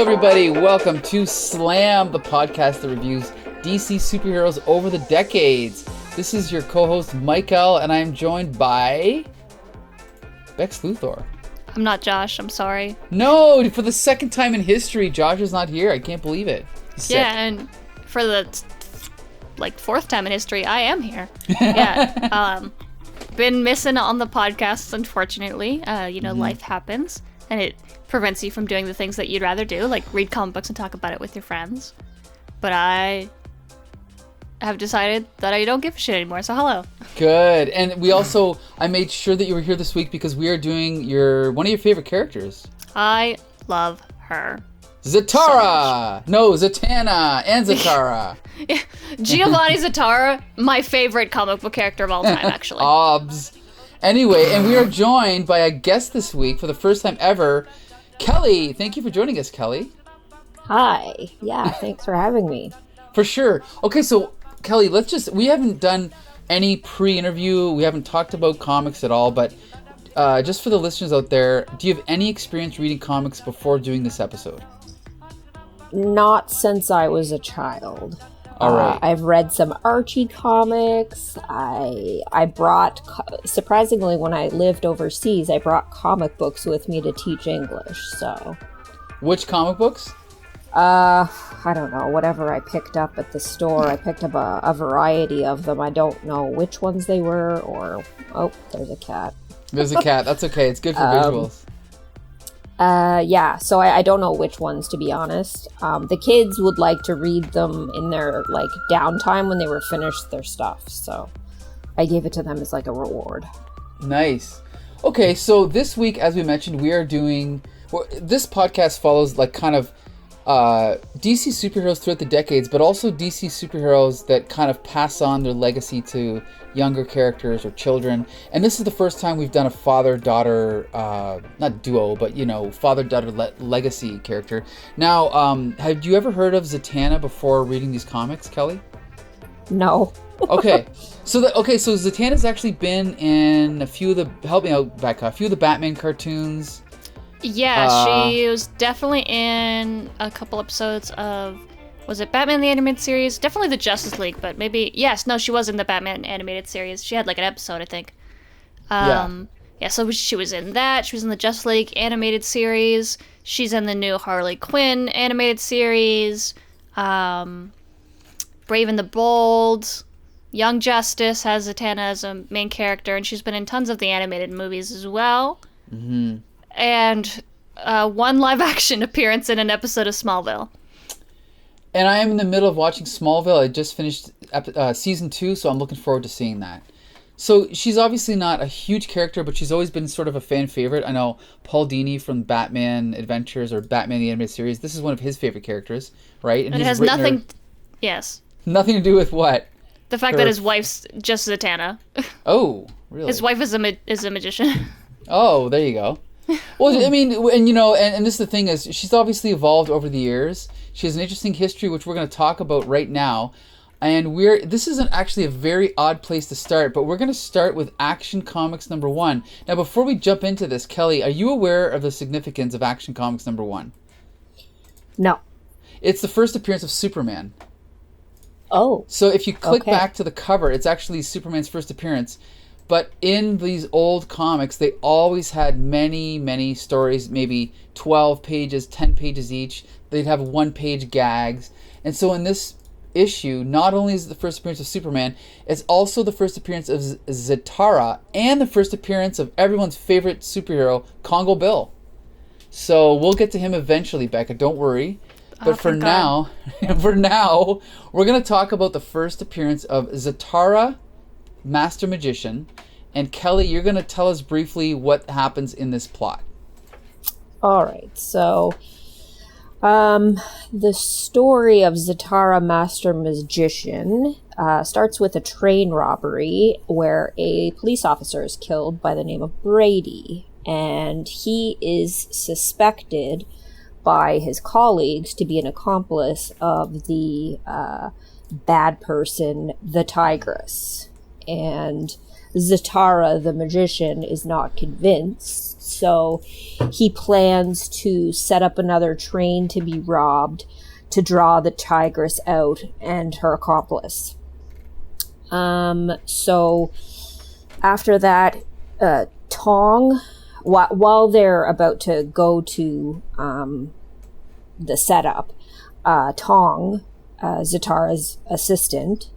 everybody. Welcome to Slam, the podcast that reviews DC superheroes over the decades. This is your co-host, Michael, and I am joined by Bex Luthor. I'm not Josh. I'm sorry. No, for the second time in history, Josh is not here. I can't believe it. Yeah, and for the fourth time in history, I am here. Yeah. Been missing on the podcasts, unfortunately. Life happens, and it prevents you from doing the things that you'd rather do, like read comic books and talk about it with your friends. But I have decided that I don't give a shit anymore, so hello. Good. And I made sure that you were here this week because we are doing one of your favorite characters. I love her. Zatara! Zatanna and Zatara. Giovanni Zatara, my favorite comic book character of all time, actually. Obs. Anyway, and we are joined by a guest this week for the first time ever, Kelly. Thank you for joining us, Kelly. Hi. Yeah, thanks for having me. For sure. Okay, so Kelly, we haven't done any pre-interview. We haven't talked about comics at all, but just for the listeners out there, do you have any experience reading comics before doing this episode? Not since I was a child. All right. I've read some Archie comics. I brought, surprisingly, when I lived overseas, I brought comic books with me to teach English, so. Which comic books? I don't know, whatever I picked up at the store. I picked up a variety of them. I don't know which ones they were, oh, there's a cat. There's a cat. That's okay. It's good for visuals. Yeah, so I don't know which ones, to be honest. The kids would like to read them in their, downtime when they were finished their stuff, so I gave it to them as, a reward. Nice. Okay, so this week, as we mentioned, we are doing... this podcast follows, DC superheroes throughout the decades, but also DC superheroes that kind of pass on their legacy to younger characters or children. And this is the first time we've done a father-daughter, not duo, but, father-daughter legacy character. Now, have you ever heard of Zatanna before reading these comics, Kelly? No. Okay. So Zatanna's actually been in a few of the Batman cartoons. Yeah, she was definitely in a couple episodes of, was it Batman the Animated Series? Definitely the Justice League, but she was in the Batman Animated Series. She had an episode, I think. So she was in that. She was in the Justice League Animated Series. She's in the new Harley Quinn Animated Series. Brave and the Bold. Young Justice has Zatanna as a main character, and she's been in tons of the animated movies as well. Mm-hmm. And one live-action appearance in an episode of Smallville. And I am in the middle of watching Smallville. I just finished season 2, so I'm looking forward to seeing that. So she's obviously not a huge character, but she's always been sort of a fan favorite. I know Paul Dini from Batman Adventures or Batman the Animated Series, this is one of his favorite characters, right? And it has nothing... Yes. Nothing to do with what? The fact that his wife's just Zatanna. Oh, really? His wife is a magician. Oh, there you go. Well, I mean, and this is the thing is, she's obviously evolved over the years. She has an interesting history, which we're going to talk about right now. And this isn't actually a very odd place to start, but we're going to start with Action Comics number 1. Now, before we jump into this, Kelly, are you aware of the significance of Action Comics number 1? No. It's the first appearance of Superman. Oh. So if you click back to the cover, it's actually Superman's first appearance. But in these old comics, they always had many, many stories, maybe 12 pages, 10 pages each. They'd have one-page gags. And so in this issue, not only is it the first appearance of Superman, it's also the first appearance of Zatara and the first appearance of everyone's favorite superhero, Congo Bill. So we'll get to him eventually, Becca, don't worry. But for now, we're going to talk about the first appearance of Zatara, Master Magician. And Kelly, you're going to tell us briefly what happens in this plot. All right, so the story of Zatara, Master Magician starts with a train robbery where a police officer is killed by the name of Brady, and he is suspected by his colleagues to be an accomplice of the bad person, the Tigress. And Zatara, the magician, is not convinced, so he plans to set up another train to be robbed to draw the tigress out and her accomplice. So after that, Tong, while they're about to go to the setup, Tong, Zatara's assistant,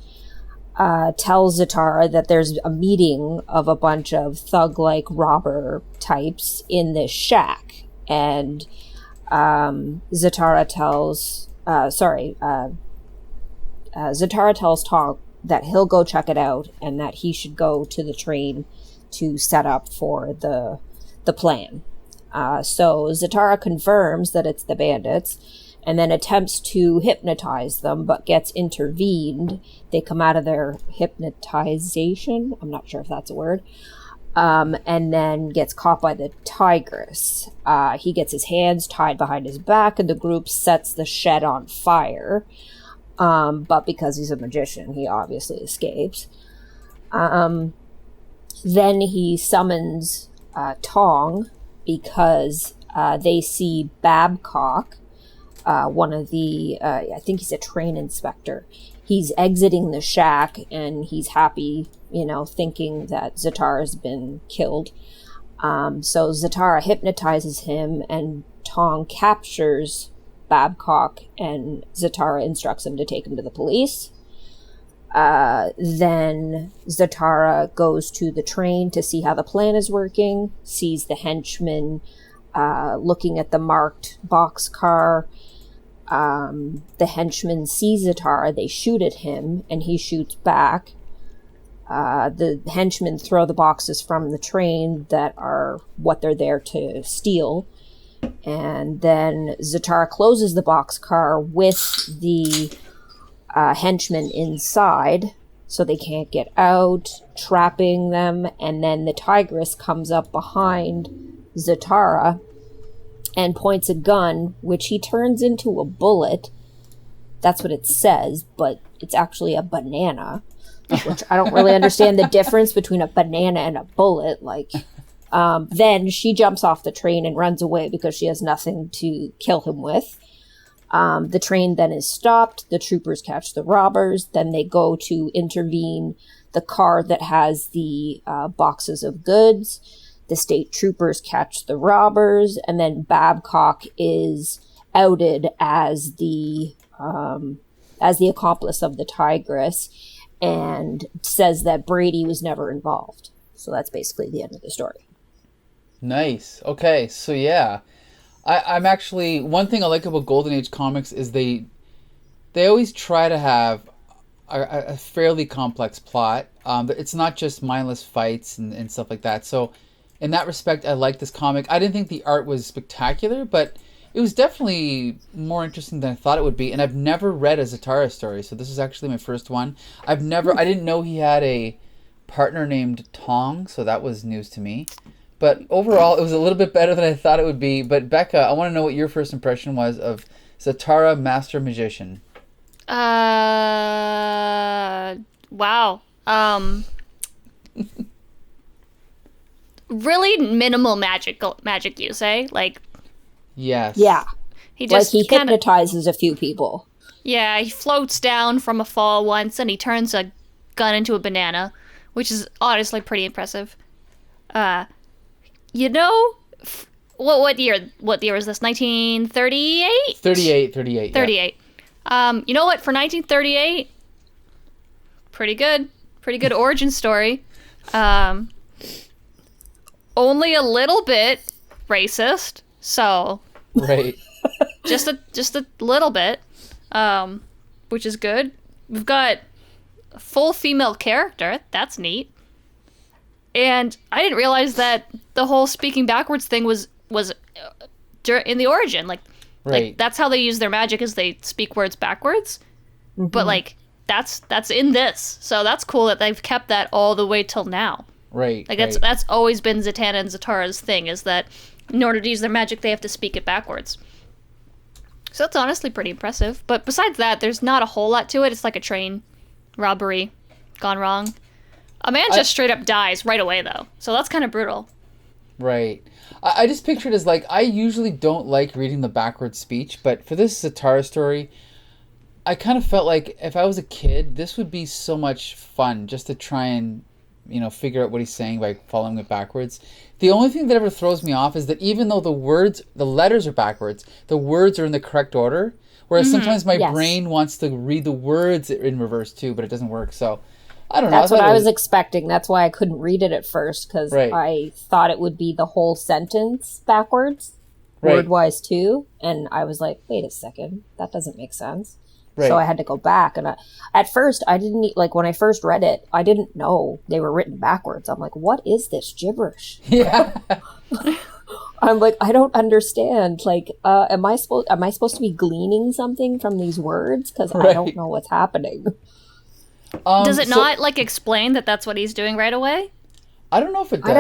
tells Zatara that there's a meeting of a bunch of thug-like robber types in this shack, and Zatara tells Tong that he'll go check it out and that he should go to the train to set up for the plan. So Zatara confirms that it's the bandits and then attempts to hypnotize them, but gets intervened. They come out of their hypnotization. I'm not sure if that's a word. And then gets caught by the tigress. He gets his hands tied behind his back, and the group sets the shed on fire. But because he's a magician, he obviously escapes. Then he summons Tong because they see Babcock, one of the, I think he's a train inspector. He's exiting the shack and he's happy, thinking that Zatara's been killed. So Zatara hypnotizes him and Tong captures Babcock, and Zatara instructs him to take him to the police. Then Zatara goes to the train to see how the plan is working, sees the henchmen looking at the marked boxcar. The henchmen see Zatara, they shoot at him, and he shoots back. The henchmen throw the boxes from the train that are what they're there to steal. And then Zatara closes the boxcar with the henchmen inside, so they can't get out, trapping them. And then the tigress comes up behind Zatara and points a gun, which he turns into a bullet. That's what it says, but it's actually a banana, which I don't really understand the difference between a banana and a bullet. Then she jumps off the train and runs away because she has nothing to kill him with. The train then is stopped. The troopers catch the robbers. Then they go to intervene the car that has the boxes of goods. The state troopers catch the robbers, and then Babcock is outed as the accomplice of the tigress and says that Brady was never involved. So that's basically the end of the story. Nice. Okay, so yeah. I'm actually, one thing I like about Golden Age comics is they always try to have a fairly complex plot. It's not just mindless fights and stuff like that. So in that respect, I like this comic. I didn't think the art was spectacular, but it was definitely more interesting than I thought it would be. And I've never read a Zatara story, so this is actually my first one. I didn't know he had a partner named Tong, so that was news to me. But overall, it was a little bit better than I thought it would be. But Becca, I want to know what your first impression was of Zatara, Master Magician. Wow. Really minimal magic use, eh? Yes. Yeah. He just he hypnotizes a few people. Yeah, he floats down from a fall once, and he turns a gun into a banana, which is honestly pretty impressive. What year is this? 1938? 38. 38. You know what? For 1938, pretty good origin story. Only a little bit racist, so right. just a little bit, which is good. We've got a full female character. That's neat. And I didn't realize that the whole speaking backwards thing was in the origin. Right. Like that's how they use their magic, is they speak words backwards. Mm-hmm. But that's in this, so that's cool that they've kept that all the way till now. Right. That's always been Zatanna and Zatara's thing, is that in order to use their magic, they have to speak it backwards. So that's honestly pretty impressive. But besides that, there's not a whole lot to it. It's like a train robbery gone wrong. A man just straight up dies right away, though. So that's kind of brutal. Right. I just pictured it as like, I usually don't like reading the backwards speech, but for this Zatara story, I kind of felt like if I was a kid, this would be so much fun just to try and, figure out what he's saying by following it backwards. The only thing that ever throws me off is that even though the letters are backwards, the words are in the correct order. Whereas sometimes my brain wants to read the words in reverse too, but it doesn't work. So I don't know. That's what I was expecting. That's why I couldn't read it at first, because I thought it would be the whole sentence backwards, word-wise too. And I was like, wait a second, that doesn't make sense. Right. So I had to go back. And at first, I didn't, when I first read it, I didn't know they were written backwards. I'm like, what is this gibberish? Yeah. I'm like, I don't understand. Am I supposed to be gleaning something from these words? Because I don't know what's happening. Does it not explain that that's what he's doing right away? I don't know if it does.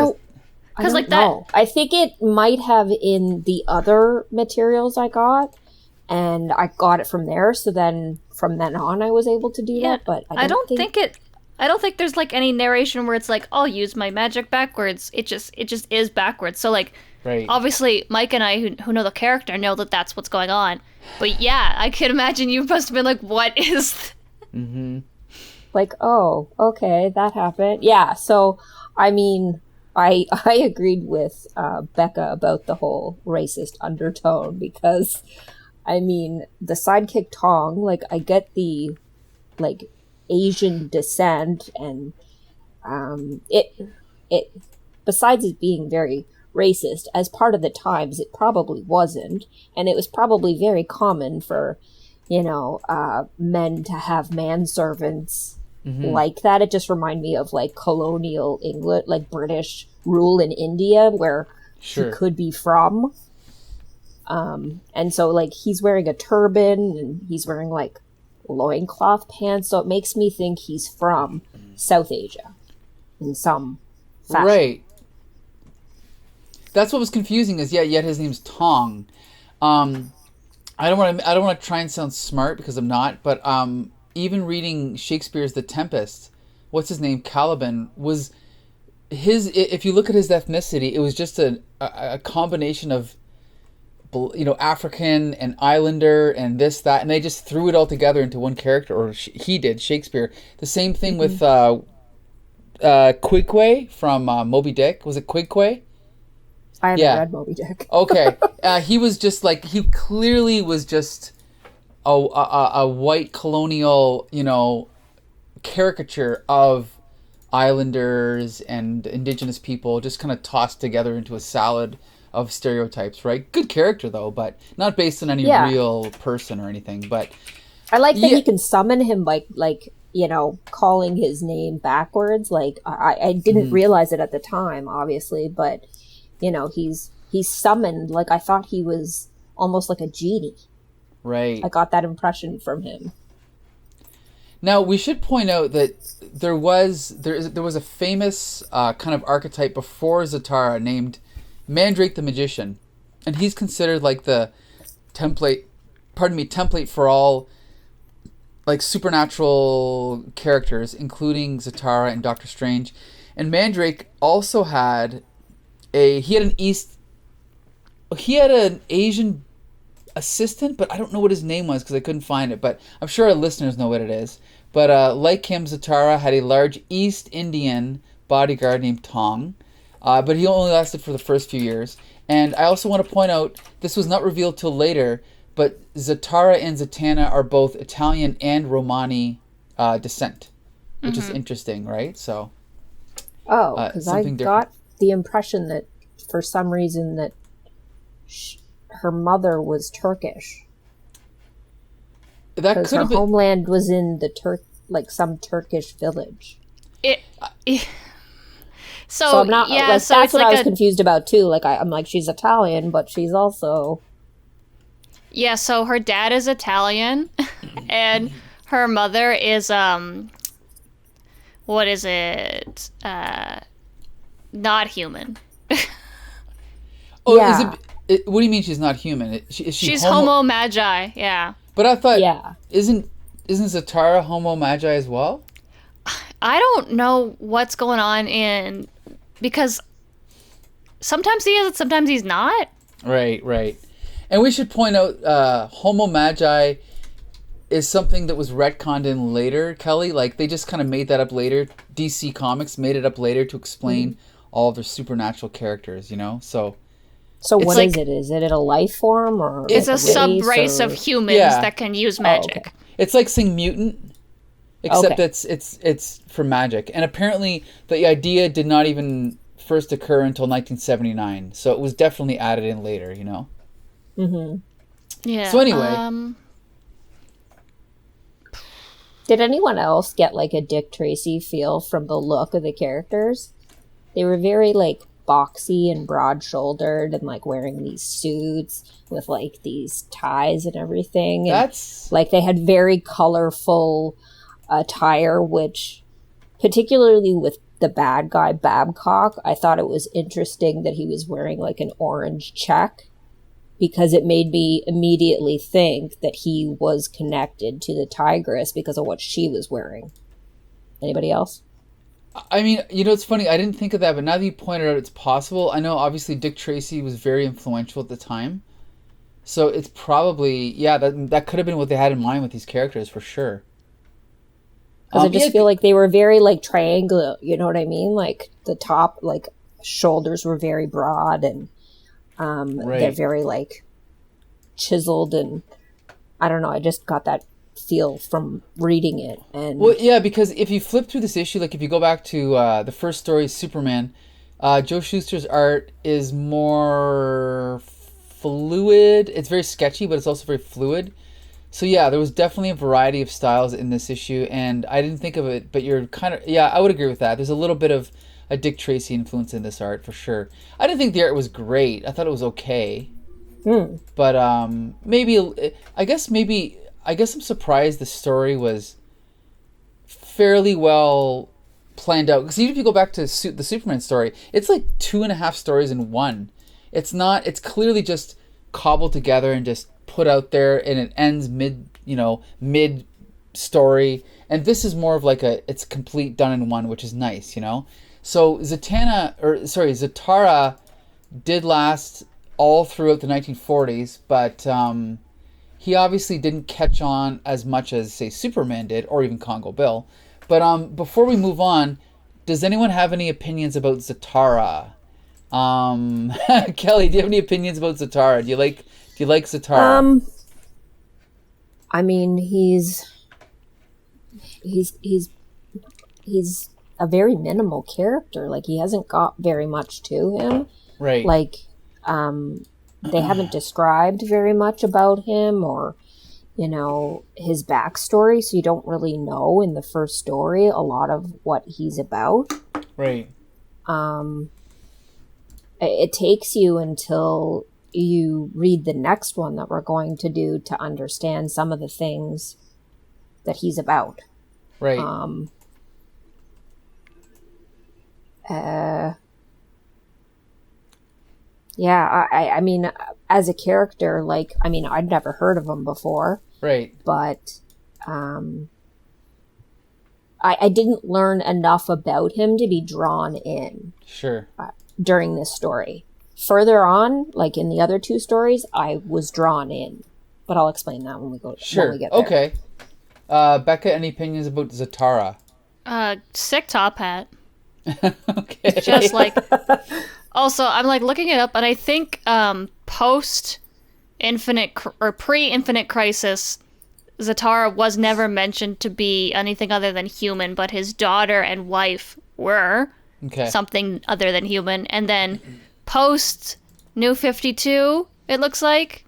I don't know. I think it might have in the other materials I got, and I got it from there. So then from then on, I was able to do that. But I don't think there's any narration where it's like, I'll use my magic backwards. It just is backwards. So obviously Mike and I who know the character know that that's what's going on. But yeah, I could imagine you must have been like, what is? Mm-hmm. Oh, okay, that happened. Yeah. So I mean, I agreed with Becca about the whole racist undertone, because I mean, the sidekick Tong, I get the Asian descent, and it besides it being very racist, as part of the times it probably wasn't, and it was probably very common for men to have manservants like that. It just reminded me of colonial England, British rule in India, where he could be from. And so he's wearing a turban, and he's wearing loincloth pants, so it makes me think he's from South Asia in some fashion. Right. That's what was confusing, is yet his name's Tong. I don't want to try and sound smart, because I'm not, but even reading Shakespeare's The Tempest, what's his name, Caliban, was if you look at his ethnicity, it was just a combination of African and Islander and this, that, and they just threw it all together into one character, or he did, Shakespeare. The same thing with Quigquay from Moby Dick. Was it Quigquay? I haven't read Moby Dick. Okay. He was just he clearly was just a white colonial, caricature of Islanders and indigenous people, just kind of tossed together into a salad of stereotypes, right? Good character though, but not based on any real person or anything. But I like that he can summon him calling his name backwards. I didn't realize it at the time, obviously, but he's summoned. I thought he was almost like a genie. Right. I got that impression from him. Now we should point out that there was a famous kind of archetype before Zatara named Mandrake the Magician, and he's considered the template for all supernatural characters, including Zatara and Doctor Strange. And Mandrake also had an Asian assistant, but I don't know what his name was because I couldn't find it, but I'm sure our listeners know what it is. But like him, Zatara had a large East Indian bodyguard named Tong, but he only lasted for the first few years. And I also want to point out, this was not revealed till later, but Zatara and Zatanna are both Italian and Romani descent, which is interesting, right? So, because I got the impression that for some reason that her mother was Turkish. That because could her have been... homeland was in the some Turkish village. So I'm not. Yeah, so that's what I was confused about too. I'm like, she's Italian, but she's also. Yeah. So her dad is Italian, and her mother is what is it? Not human. Oh, yeah. What do you mean she's not human? She's homo magi. Yeah. But I thought, isn't Zatara homo magi as well? I don't know what's going on because sometimes he is and sometimes he's not. Right. And we should point out Homo Magi is something that was retconned in later, Kelly. Like, they just kind of made that up later. DC Comics made it up later to explain all of their supernatural characters, you know? So what is it? Is it a life form or it's like a sub-race of humans that can use magic. Okay. It's like saying mutant, except it's for magic. And apparently the idea did not even first occur until 1979. So it was definitely added in later, you know? Mm-hmm. Yeah. So anyway... Did anyone else get like a Dick Tracy feel from the look of the characters? They were very like boxy and broad-shouldered and like wearing these suits with like these ties and everything. And, That's... like they had very colorful attire, which particularly with the bad guy Babcock, I thought it was interesting that he was wearing like an orange check, because it made me immediately think that he was connected to the Tigress because of what she was wearing. Anybody else? I mean, you know, it's funny. I didn't think of that, but now that you pointed out it's possible. I know, obviously, Dick Tracy was very influential at the time. So it's probably, that could have been what they had in mind with these characters, for sure. Because I just feel like they were very, like, triangular, you know what I mean? Like, the top, like, shoulders were very broad, and they're very, like, chiseled, and I don't know, I just got that feel from reading it. And well, yeah, because if you flip through this issue, like if you go back to the first story, Superman, Joe Shuster's art is more fluid. It's very sketchy, but it's also very fluid. So yeah, there was definitely a variety of styles in this issue, and I didn't think of it, but you're kind of, I would agree with that. There's a little bit of a Dick Tracy influence in this art, for sure. I didn't think the art was great. I thought it was okay. But I guess I'm surprised the story was fairly well planned out. Because even if you go back to the Superman story, it's like 2.5 stories in one. It's clearly just cobbled together and just put out there, and it ends mid story. And this is more of like it's complete done in one, which is nice, you know? So Zatara did last all throughout the 1940s, but he obviously didn't catch on as much as, say, Superman did, or even Congo Bill. But before we move on, does anyone have any opinions about Zatara? Kelly, do you have any opinions about Zatara? Do you like Zatara? I mean, he's a very minimal character. Like, he hasn't got very much to him. Right. Like, they haven't described very much about him or, his backstory, so you don't really know in the first story a lot of what he's about. Right. It takes you until you read the next one that we're going to do to understand some of the things that he's about. Right. I mean, as a character, I'd never heard of him before. Right. But I didn't learn enough about him to be drawn in. Sure. During this story. Further on, like in the other two stories, I was drawn in. But I'll explain that when we get there. Okay. Becca, any opinions about Zatara? Sick top hat. Okay. Just like... Also, I'm like looking it up, and I think pre-Infinite Crisis, Zatara was never mentioned to be anything other than human, but his daughter and wife were something other than human. And then post New 52, it looks like,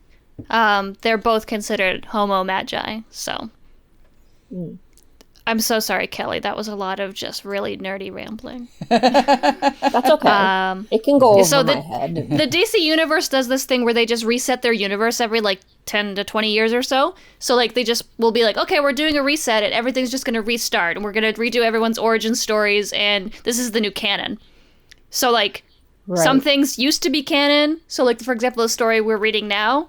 they're both considered Homo Magi. So I'm so sorry, Kelly. That was a lot of just really nerdy rambling. That's okay. It can go over my head. The DC universe does this thing where they just reset their universe every 10 to 20 years or so. So they just will be like, okay, we're doing a reset and everything's just going to restart and we're going to redo everyone's origin stories and this is the new canon. So right. Some things used to be canon. So for example, the story we're reading now,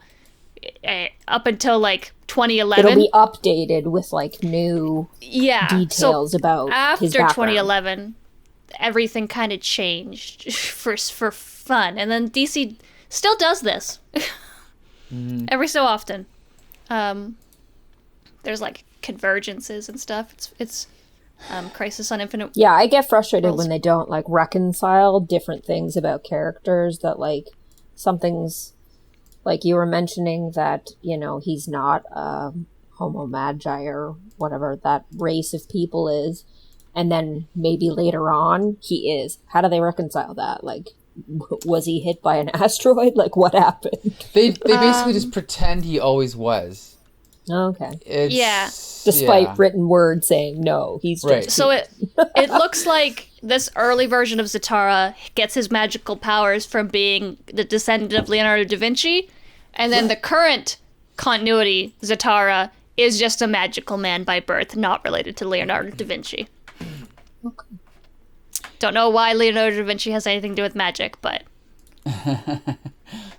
up until 2011. It'll be updated with like new details about after his background. 2011, everything kind of changed for fun, and then DC still does this every so often. There's like convergences and stuff. It's Crisis on Infinite. Yeah, I get frustrated Worlds. when they don't like reconcile different things about characters. That like something's like you were mentioning that he's not Homo Magi or whatever that race of people is, and then maybe later on he is. How do they reconcile that? Like, was he hit by an asteroid? Like, what happened? They basically just pretend he always was. Okay. Despite written word saying no, he's just... Right. So it looks like this early version of Zatara gets his magical powers from being the descendant of Leonardo da Vinci, and then the current continuity, Zatara, is just a magical man by birth, not related to Leonardo da Vinci. Okay. Don't know why Leonardo da Vinci has anything to do with magic, but...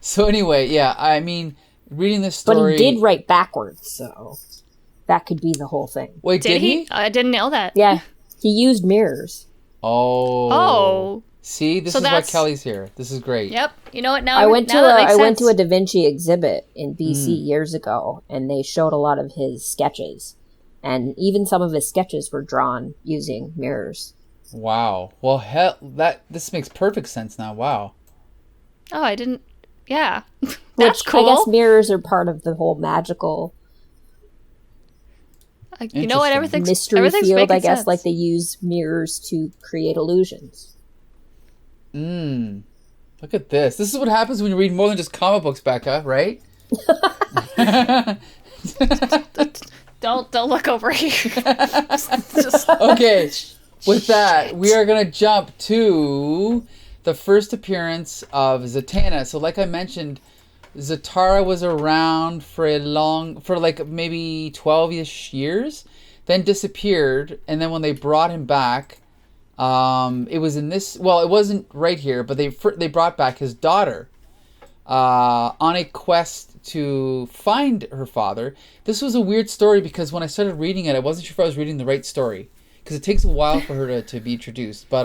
So anyway, yeah, I mean, reading this story... But he did write backwards, so that could be the whole thing. Wait, did he? I didn't know that. Yeah, he used mirrors. Oh. See, this is why Kelly's here. This is great. Yep. You know what? Now I went that makes to a Da Vinci exhibit in BC years ago, and they showed a lot of his sketches, and even some of his sketches were drawn using mirrors. Wow. Well, this makes perfect sense now. Wow. Oh, I didn't. Yeah, that's cool. I guess mirrors are part of the whole magical. You know what? Everything's field. I guess sense. like they use mirrors to create illusions. Look at this. This is what happens when you read more than just comic books, Becca, right? Don't look over here. Okay. With that, we are going to jump to the first appearance of Zatanna. So like I mentioned, Zatara was around for like maybe 12-ish years, then disappeared, and then when they brought him back, it was in this, well, it wasn't right here, but they brought back his daughter on a quest to find her father. This was a weird story because when I started reading it, I wasn't sure if I was reading the right story because it takes a while for her to be introduced. But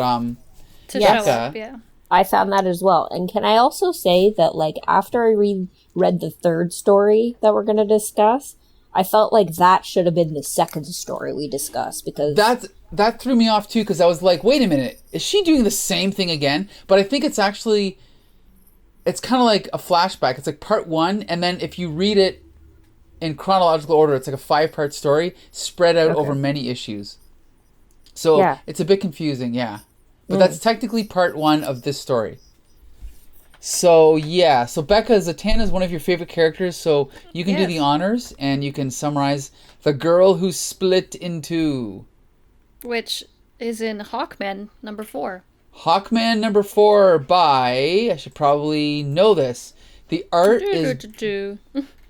to show up, yeah. I found that as well. And can I also say that, like, after I read the third story that we're going to discuss, I felt like that should have been the second story we discussed because... That threw me off, too, because I was like, wait a minute, is she doing the same thing again? But I think it's actually... It's kind of like a flashback. It's like part one, and then if you read it in chronological order, it's like a 5-part story spread out over many issues. So it's a bit confusing, yeah. But that's technically part one of this story. So, yeah. So, Becca, Zatanna is one of your favorite characters, so you can do the honors, and you can summarize The Girl Who Split in Two. Which is in Hawkman number 4. Hawkman number 4 by... I should probably know this. The art is...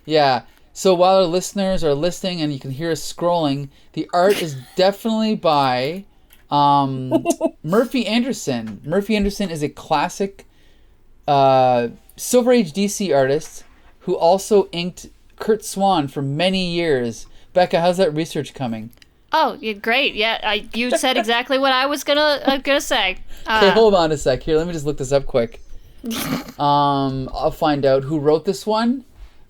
Yeah. So, while our listeners are listening and you can hear us scrolling, the art is definitely by... Murphy Anderson. Murphy Anderson is a classic Silver Age DC artist who also inked Kurt Swan for many years. Becca, how's that research coming? Oh, great. Yeah, you said exactly what I was gonna say. Okay, hold on a sec here. Let me just look this up quick. I'll find out who wrote this one.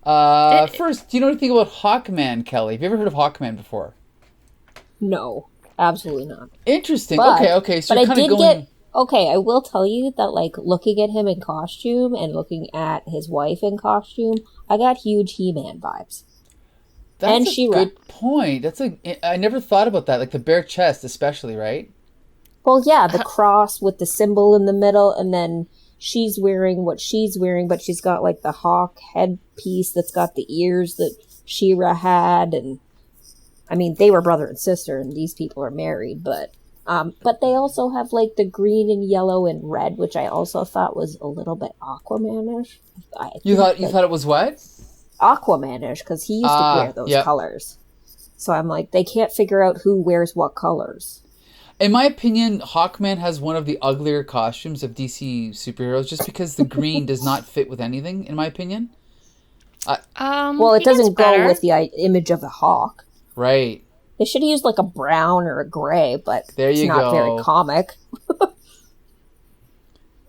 First, do you know anything about Hawkman, Kelly? Have you ever heard of Hawkman before? No. Absolutely not. Interesting. But, Okay. So you're kind of going... Okay, I will tell you that, like, looking at him in costume and looking at his wife in costume, I got huge He-Man vibes. That's a good point. I never thought about that. Like the bare chest, especially, right? Well, yeah, the cross with the symbol in the middle, and then she's wearing what she's wearing, but she's got, like, the hawk headpiece that's got the ears that She-Ra had, and... I mean, they were brother and sister, and these people are married, but they also have, like, the green and yellow and red, which I also thought was a little bit Aquaman-ish. You thought it was what? Aquaman-ish, because he used to wear those colors. So I'm like, they can't figure out who wears what colors. In my opinion, Hawkman has one of the uglier costumes of DC superheroes, just because the green does not fit with anything, in my opinion. Well, it he gets doesn't go better. with the image of the hawk. Right. They should have used like a brown or a gray, but There it's you not very go. comic.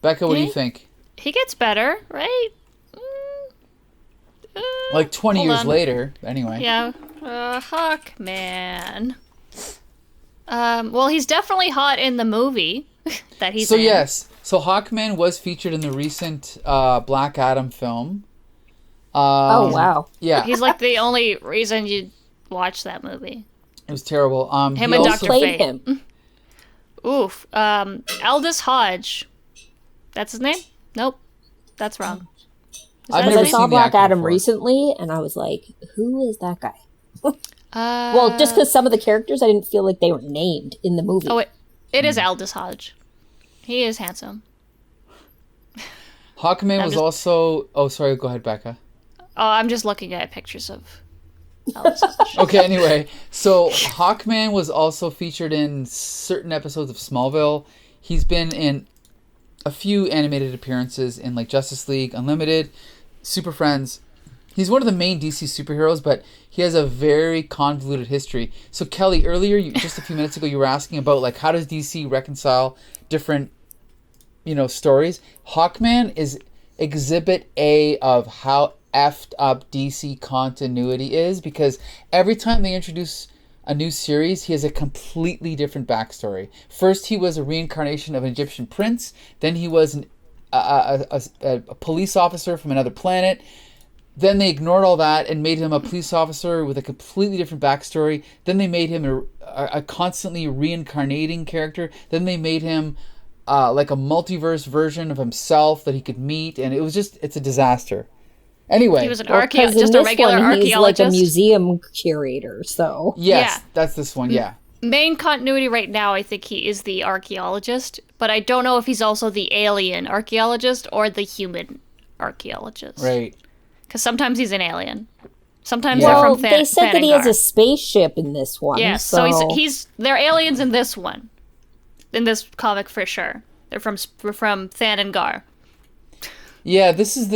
Becca, what do you Okay. think? He gets better, right? Like 20 Hold years on. later, anyway. Yeah, Hawkman. Well, he's definitely hot in the movie that he's So in. yes, so Hawkman was featured in the recent Black Adam film. Oh, wow. Yeah, He's like the only reason you'd watch that movie. it was terrible. Him he and Who also, Dr. played Fate. him? Oof. Aldous Hodge. That's his name? Nope. That's wrong. Is I've that his never I name? saw seen the Black actor Adam before. recently, and I was like, who is that guy? Well, just because some of the characters I didn't feel like they were named in the movie. Oh, it is Aldous Hodge. He is handsome. Hawkman was just- also. Oh, sorry. Go ahead, Becca. Oh, I'm just looking at pictures of Aldous Hodge. Okay. Anyway, so Hawkman was also featured in certain episodes of Smallville. He's been in a few animated appearances in like Justice League Unlimited, Super Friends. He's one of the main DC superheroes, but he has a very convoluted history. So Kelly, earlier, just a few minutes ago, you were asking about like how does DC reconcile different, stories. Hawkman is Exhibit A of how effed up DC continuity is, because every time they introduce a new series, he has a completely different backstory. First, he was a reincarnation of an Egyptian prince. Then he was a police officer from another planet. Then they ignored all that and made him a police officer with a completely different backstory. Then they made him a constantly reincarnating character. Then they made him like a multiverse version of himself that he could meet. And it's a disaster. Anyway. He was an Well, 'cause in just a this regular one, he's like a archaeologist. museum curator, so... Yes, Yeah. that's this one, yeah. Main continuity right now, I think he is the archaeologist, but I don't know if he's also the alien archaeologist or the human archaeologist. Right. Because sometimes he's an alien. Sometimes Yeah. they're Well, from they said that he has Thanagar. a spaceship in this one. Yeah, so they're aliens in this one. In this comic for sure. They're from Thanagar. Yeah, this is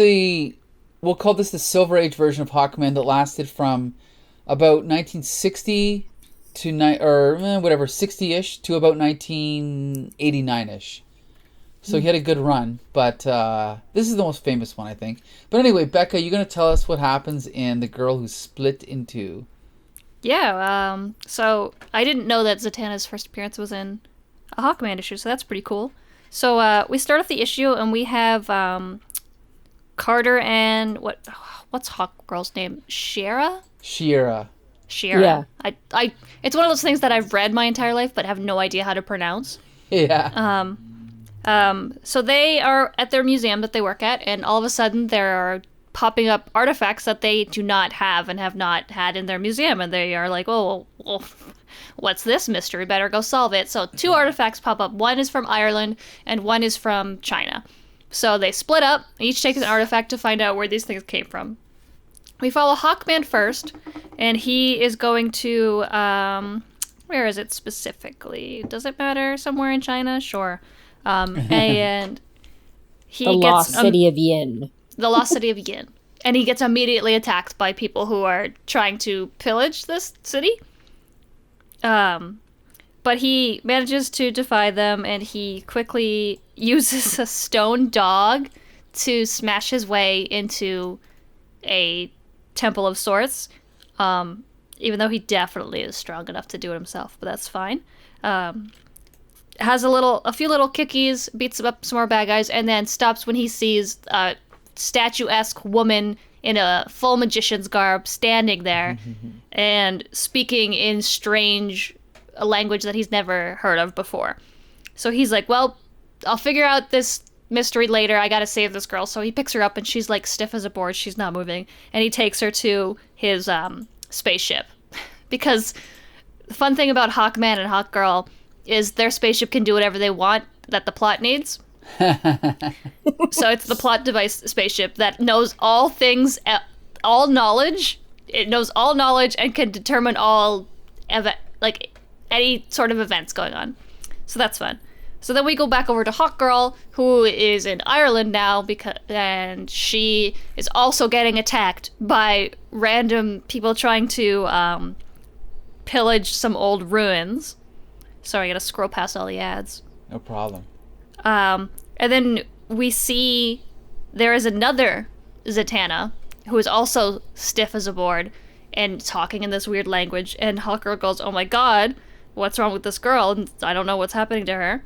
we'll call this the Silver Age version of Hawkman that lasted from about 1960 to 60-ish to about 1989-ish. So he had a good run, but this is the most famous one, I think. But anyway, Becca, you're going to tell us what happens in The Girl Who Split in Two. Yeah, so I didn't know that Zatanna's first appearance was in a Hawkman issue, so that's pretty cool. So we start off the issue, and we have Carter and what's Hawk Girl's name? Shiera? Shiera. Shiera. Yeah. It's one of those things that I've read my entire life, but have no idea how to pronounce. Yeah. So they are at their museum that they work at, and all of a sudden there are popping up artifacts that they do not have and have not had in their museum, and they are like, oh, well, what's this mystery? Better go solve it. So 2 artifacts pop up. One is from Ireland, and one is from China. So they split up, each takes an artifact to find out where these things came from. We follow Hawkman first, and he is going to, where is it specifically? Does it matter? Somewhere in China? Sure. And he The gets lost city of Yin. the lost city of Yin, and he gets immediately attacked by people who are trying to pillage this city. But he manages to defy them, and he quickly uses a stone dog to smash his way into a temple of sorts. Even though he definitely is strong enough to do it himself, but that's fine. Has a few little kickies, beats up some more bad guys, and then stops when he sees a statuesque woman in a full magician's garb standing there and speaking in strange a language that he's never heard of before. So he's like, well, I'll figure out this mystery later. I gotta save this girl. So he picks her up, and she's like stiff as a board. She's not moving. And he takes her to his spaceship. Because the fun thing about Hawkman and Hawkgirl is their spaceship can do whatever they want that the plot needs. So it's the plot device spaceship that knows all things, all knowledge. It knows all knowledge and can determine all any sort of events going on. So that's fun. So then we go back over to Hawkgirl, who is in Ireland now, and she is also getting attacked by random people trying to pillage some old ruins. Sorry, I gotta scroll past all the ads. No problem. And then we see there is another Zatanna who is also stiff as a board and talking in this weird language. And Hawkgirl goes, "Oh my god, what's wrong with this girl? And I don't know what's happening to her."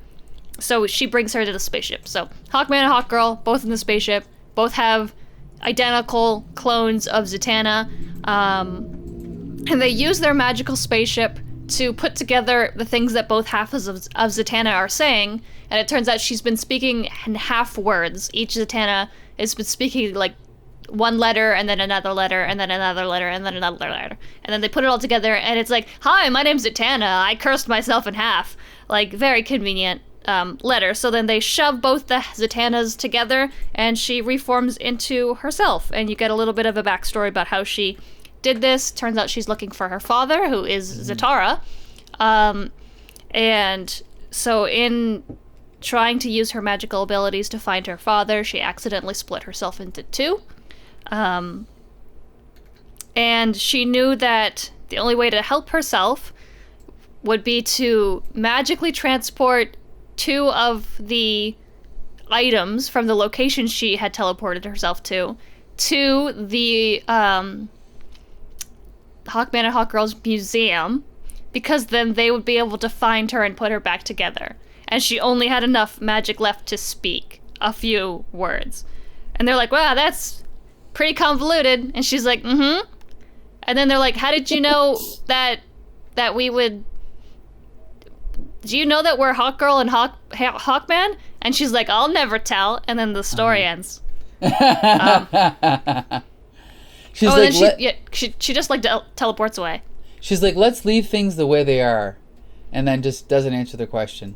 So she brings her to the spaceship. So Hawkman and Hawkgirl, both in the spaceship, both have identical clones of Zatanna. And they use their magical spaceship to put together the things that both halves of Zatanna are saying. And it turns out she's been speaking in half words. Each Zatanna has been speaking like one letter and then another letter and then another letter and then another letter. And then they put it all together and it's like, "Hi, my name's Zatanna. I cursed myself in half." Like, very convenient letter. So then they shove both the Zatannas together and she reforms into herself. And you get a little bit of a backstory about how she did this. Turns out she's looking for her father, who is Zatara. And so in trying to use her magical abilities to find her father, she accidentally split herself into two. And she knew that the only way to help herself would be to magically transport two of the items from the location she had teleported herself to the Hawkman and Hawkgirl's museum, because then they would be able to find her and put her back together. And she only had enough magic left to speak a few words. And they're like, "Wow, that's pretty convoluted." And she's like, "Mm-hmm." And then they're like, "How did you know that we would... Do you know that we're Hawkgirl and Hawkman?" And she's like, "I'll never tell." And then the story ends. She's and like, then she just like teleports away. She's like, "Let's leave things the way they are," and then just doesn't answer the question.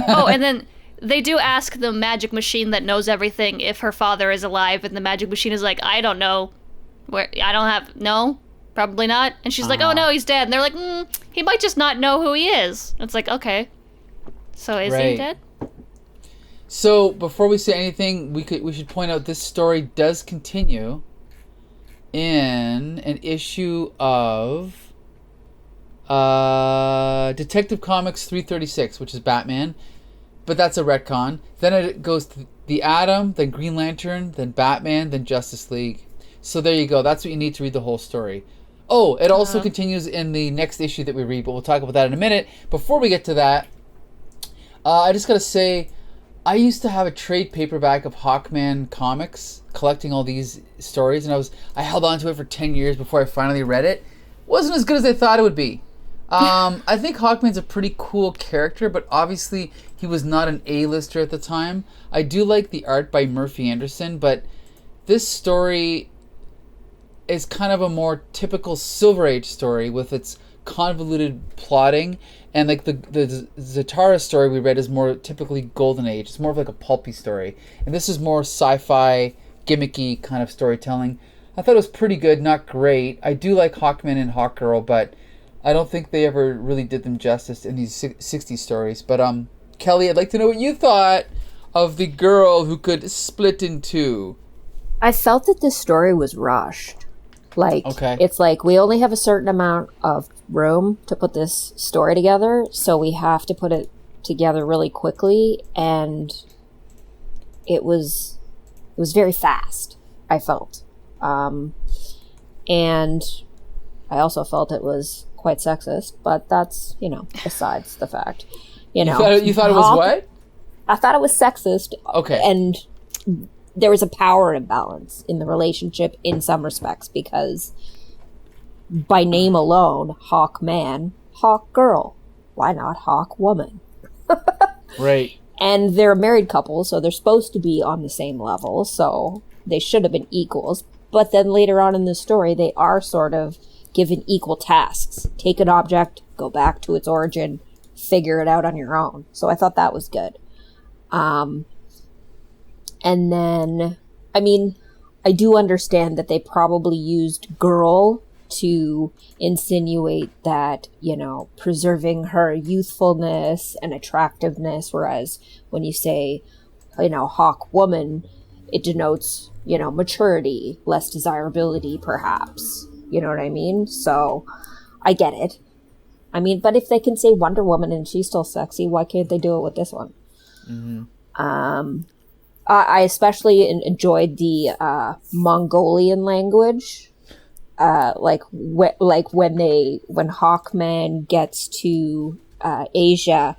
Oh, and then they do ask the magic machine that knows everything if her father is alive, and the magic machine is like, "I don't know. No, probably not." And she's like, "Oh no, he's dead." And they're like, "He might just not know who he is." It's like, okay. So is he dead? So before we say anything, we should point out this story does continue in an issue of Detective Comics 336, which is Batman, but that's a retcon. Then it goes to the Atom, then Green Lantern, then Batman, then Justice League. So there you go. That's what you need to read the whole story. Oh, it also continues in the next issue that we read, but we'll talk about that in a minute. Before we get to that, I just gotta say, I used to have a trade paperback of Hawkman comics, collecting all these stories, and I held on to it for 10 years before I finally read it. Wasn't as good as I thought it would be. I think Hawkman's a pretty cool character, but obviously he was not an A-lister at the time. I do like the art by Murphy Anderson, but this story is kind of a more typical Silver Age story with its convoluted plotting, and like the Zatara story we read is more typically Golden Age. It's more of like a pulpy story, and this is more sci-fi, gimmicky kind of storytelling. I thought it was pretty good, not great. I do like Hawkman and Hawkgirl, but I don't think they ever really did them justice in these 60s stories. But Kelly, I'd like to know what you thought of the girl who could split in two. I felt that this story was rushed. It's like we only have a certain amount of room to put this story together, so we have to put it together really quickly, and it was very fast, I felt. And I also felt it was quite sexist, but that's, besides the fact. You thought it was what? I thought it was sexist. Okay. And there was a power imbalance in the relationship in some respects, because by name alone, Hawkman, Hawkgirl. Why not Hawkwoman? Right. And they're a married couple, so they're supposed to be on the same level, so they should have been equals. But then later on in the story, they are sort of given equal tasks. Take an object, go back to its origin, figure it out on your own. So I thought that was good. And then, I do understand that they probably used girl to insinuate that, preserving her youthfulness and attractiveness, whereas when you say, Hawk woman, it denotes, maturity, less desirability, perhaps. You know what I mean? So I get it. I mean, but if they can say Wonder Woman and she's still sexy, why can't they do it with this one? I especially enjoyed the Mongolian language. Like when Hawkman gets to Asia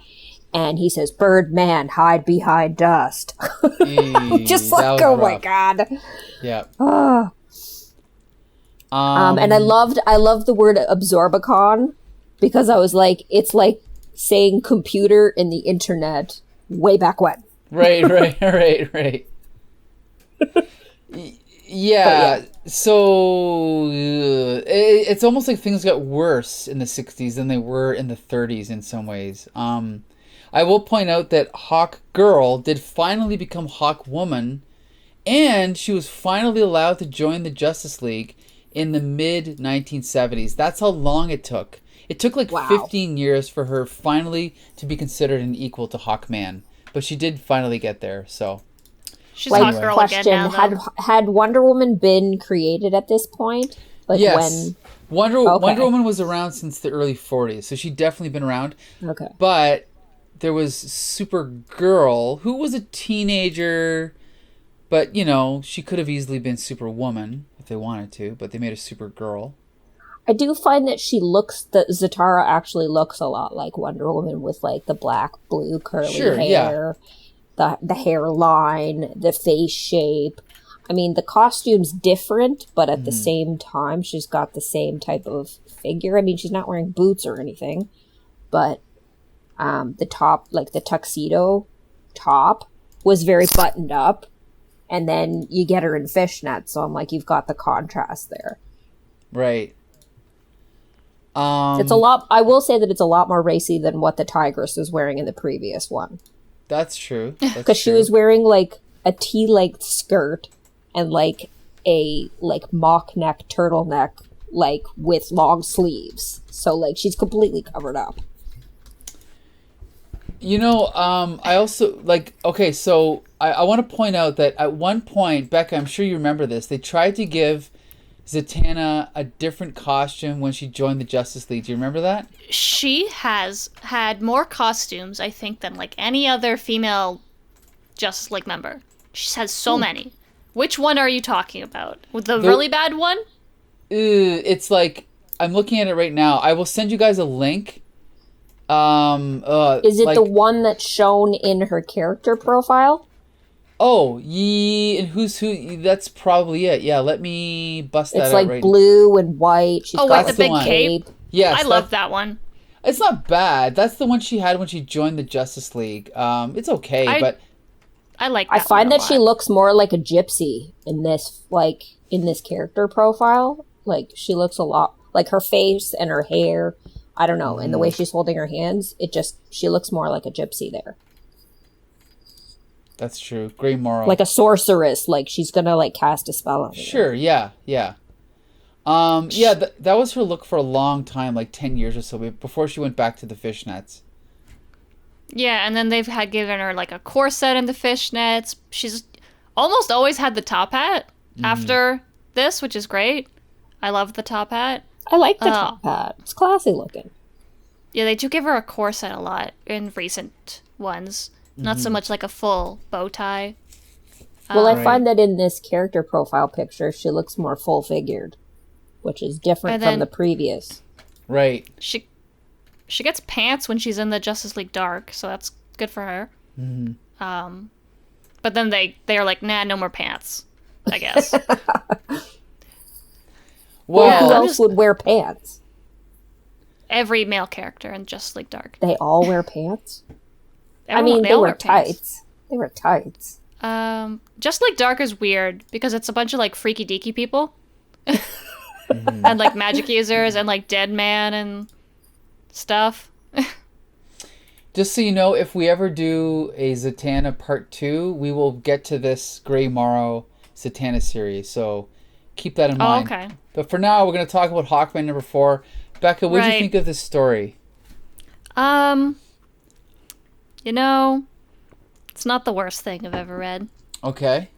and he says, "Birdman, hide behind dust." Just like, oh rough. My god. Yeah. And I loved the word absorbicon, because I was like, it's like saying computer in the internet way back when. Right. Yeah. So it's almost like things got worse in the 60s than they were in the 30s in some ways. I will point out that Hawk Girl did finally become Hawk Woman, and she was finally allowed to join the Justice League in the mid 1970s. That's how long it took. It took like 15 years for her finally to be considered an equal to Hawkman, but she did finally get there. So she's Hawk Girl question, again now. Had Wonder Woman been created at this point? Like, yes. Wonder Woman was around since the early 40s, so she'd definitely been around. Okay. But there was Supergirl, who was a teenager, but, she could have easily been Superwoman if they wanted to, but they made her Supergirl. I do find that Zatara actually looks a lot like Wonder Woman, with like the black, blue, curly hair, the hairline, the face shape. I mean, the costume's different, but at the same time, she's got the same type of figure. I mean, she's not wearing boots or anything, but the top, like the tuxedo top, was very buttoned up, and then you get her in fishnets, so I'm like, you've got the contrast there. Right. It's a lot. I will say that it's a lot more racy than what the Tigress was wearing in the previous one. That's true. Because she was wearing like a tea-length skirt and like a mock neck turtleneck, like with long sleeves. So like she's completely covered up. I also okay. So I want to point out that at one point, Becca, I'm sure you remember this. They tried to give Zatanna a different costume when she joined the Justice League. Do you remember that? She has had more costumes, I think, than like any other female Justice League member. She's had so many. Which one are you talking about? The really bad one? It's like, I'm looking at it right now. I will send you guys a link. Is it the one that's shown in her character profile? Oh, and who's who? That's probably it. Yeah, let me bust that out right now. It's like blue and white. She's got the big cape? Yes. I love that one. It's not bad. That's the one she had when she joined the Justice League. It's okay, but I like that. I find that she looks more like a gypsy in this character profile. Like, she looks a lot like her face and her hair. I don't know, and the way she's holding her hands, she looks more like a gypsy there. That's true. Grey Morrow. Like a sorceress. Like, she's gonna, like, cast a spell on her. Sure, yeah. That was her look for a long time, like 10 years or so, before she went back to the fishnets. Yeah, and then they've given her, like, a corset and the fishnets. She's almost always had the top hat after this, which is great. I love the top hat. I like the top hat. It's classy looking. Yeah, they do give her a corset a lot in recent ones. Not so much like a full bow tie. Well, I find that in this character profile picture, she looks more full-figured, which is different from the previous. Right. She gets pants when she's in the Justice League Dark, so that's good for her. But then they're like, nah, no more pants, I guess. Well, who else would wear pants? Every male character in Justice League Dark. They all wear pants? They were tights. They were tights. Justice League Dark is weird because it's a bunch of like freaky deaky people. And like magic users and like Dead Man and stuff. Just so you know, if we ever do a Zatanna Part 2, we will get to this Grey Morrow Zatanna series. So keep that in Oh, mind. okay. But for now, we're going to talk about Hawkman number 4. Becca, what did you Right. think of this story? You know, it's not the worst thing I've ever read. Okay.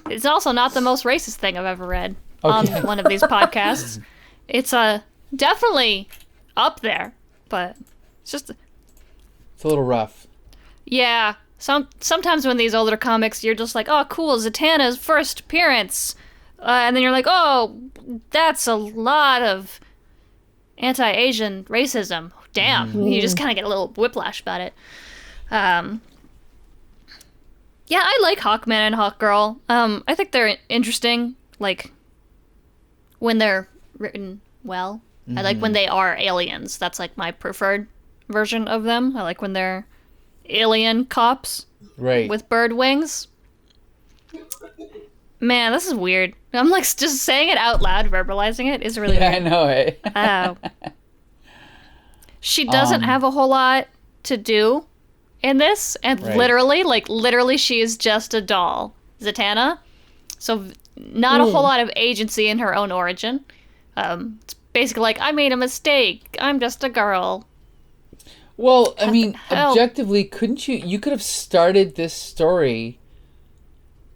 It's also not the most racist thing I've ever read Okay. on one of these podcasts. It's definitely up there, but it's just It's a little rough. yeah. Sometimes when these older comics, you're just like, oh, cool, Zatanna's first appearance, and then you're like, oh, that's a lot of anti-Asian racism. Damn, you just kind of get a little whiplash about it. Yeah, I like Hawkman and Hawkgirl. I think they're interesting, like, when they're written well. I like when they are aliens. That's, like, my preferred version of them. I like when they're alien cops Right. with bird wings. Man, this is weird. I'm, like, just saying it out loud, verbalizing it is really Yeah, I weird. know, eh? She doesn't have a whole lot to do in this, and Right. literally she is just a doll, Zatanna. So not a whole lot of agency in her own origin. It's basically like, I made a mistake, I'm just a girl. Well, I mean, hell? objectively, couldn't you could have started this story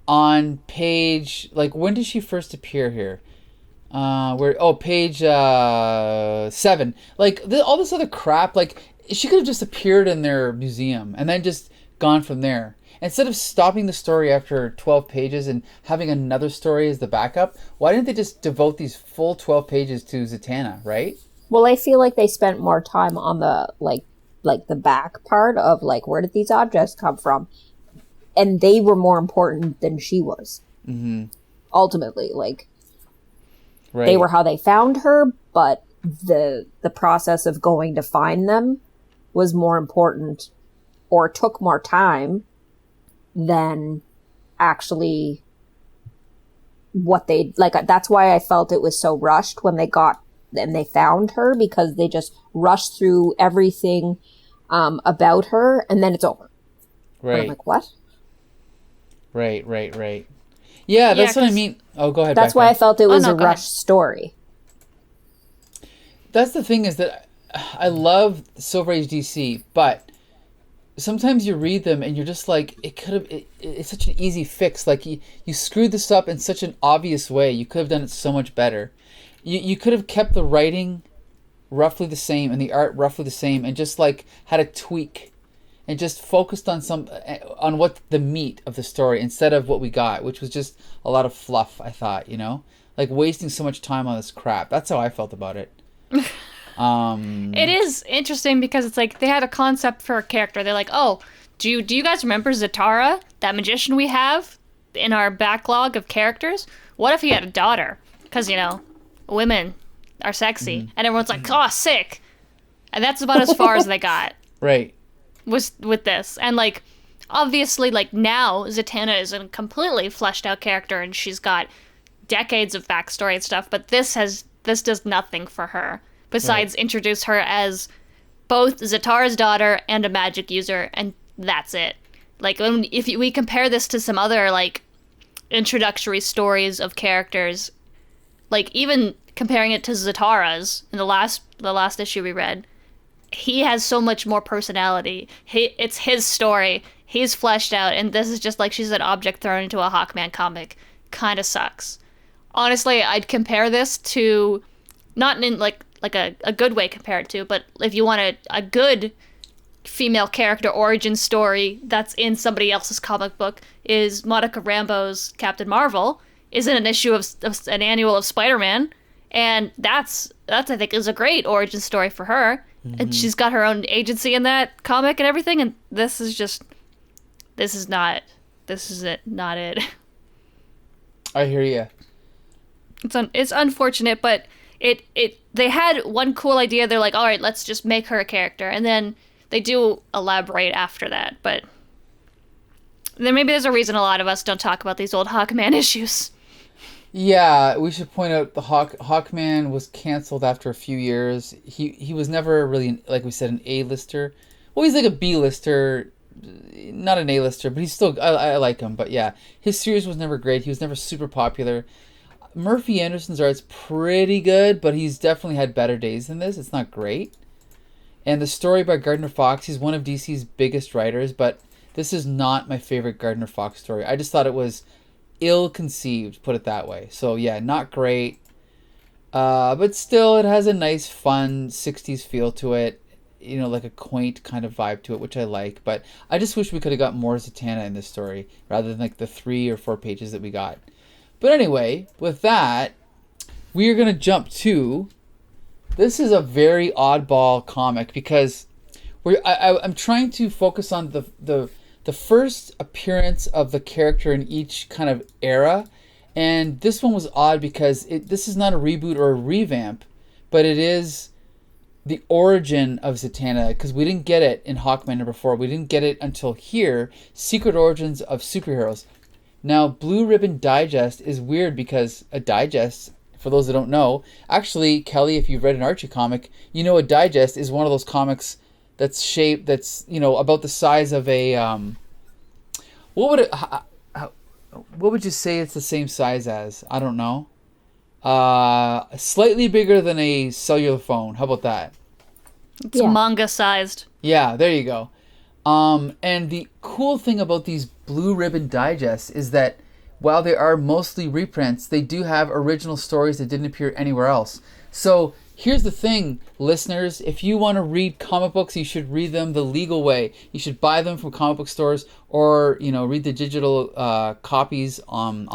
on page, like, when did she first appear here? Page 7. Like, all this other crap, like, she could have just appeared in their museum and then just gone from there. Instead of stopping the story after 12 pages and having another story as the backup, why didn't they just devote these full 12 pages to Zatanna, right? Well, I feel like they spent more time on the like the back part of like, where did these objects come from, and they were more important than she was. Mm-hmm. Ultimately, like, Right. they were how they found her, but the process of going to find them was more important, or took more time than actually what they like. That's why I felt it was so rushed when they got and they found her, because they just rushed through everything about her, and then it's over. And I'm Right. like, what? Right. Yeah, that's what I 'cause- mean. Oh, go ahead. That's Becca. why I felt it was no, a go ahead. rushed story. That's the thing, is that I love Silver Age DC, but sometimes you read them and you're just like, it's such an easy fix. Like, you screwed this up in such an obvious way. You could have done it so much better. You could have kept the writing roughly the same and the art roughly the same, and just like had a tweak and just focused on what the meat of the story, instead of what we got, which was just a lot of fluff. I thought, like, wasting so much time on this crap. That's how I felt about it. It is interesting because it's like they had a concept for a character. They're like, oh, do you guys remember Zatara, that magician we have in our backlog of characters? What if he had a daughter? Because, women are sexy. And everyone's like, oh, sick. And that's about as far as they got Right. was with this. And, like, obviously, like, now Zatanna is a completely fleshed out character and she's got decades of backstory and stuff, but this does nothing for her besides introduce her as both Zatara's daughter and a magic user, and that's it. Like, we compare this to some other, like, introductory stories of characters, like, even comparing it to Zatara's in the last issue we read, he has so much more personality. It's his story. He's fleshed out, and this is just like she's an object thrown into a Hawkman comic. Kind of sucks. Honestly, I'd compare this to, not in like a good way compared to, but if you want a good female character origin story that's in somebody else's comic book, is Monica Rambeau's Captain Marvel is in an issue of an annual of Spider-Man, and that's I think is a great origin story for her. And she's got her own agency in that comic and everything, and this is not it. I hear you. It's unfortunate, but they had one cool idea. They're like, all right, let's just make her a character, and then they do elaborate after that. But then maybe there's a reason a lot of us don't talk about these old Hawkman issues. Yeah, we should point out the Hawkman was canceled after a few years. He was never really, like we said, an A-lister. Well, he's like a B-lister not an A-lister, but he's still, I like him. But yeah, his series was never great. He was never super popular. Murphy Anderson's art's pretty good, but he's definitely had better days than this. It's not great. And the story by Gardner Fox, he's one of DC's biggest writers, but this is not my favorite Gardner Fox story. I just thought it was ill-conceived, put it that way. So yeah, not great. But still, it has a nice, fun 60s feel to it. You know, like a quaint kind of vibe to it, which I like. But I just wish we could have got more Zatanna in this story, rather than like the 3 or 4 pages that we got. But anyway, with that, we are going to jump to... This is a very oddball comic because I'm trying to focus on the first appearance of the character in each kind of era. And this one was odd because this is not a reboot or a revamp, but it is the origin of Zatanna, because we didn't get it in Hawkman number 4. We didn't get it until here, Secret Origins of Superheroes. Now, Blue Ribbon Digest is weird because a digest, for those that don't know, actually, Kelly, if you've read an Archie comic, you know a digest is one of those comics that's shaped, that's, you know, about the size of a, what would you say it's the same size as? I don't know. Slightly bigger than a cellular phone. How about that? It's manga sized. Yeah, there you go. And the cool thing about these Blue Ribbon Digests is that while they are mostly reprints, they do have original stories that didn't appear anywhere else. So here's the thing, listeners. If you want to read comic books, you should read them the legal way. You should buy them from comic book stores, or, you know, read the digital copies on,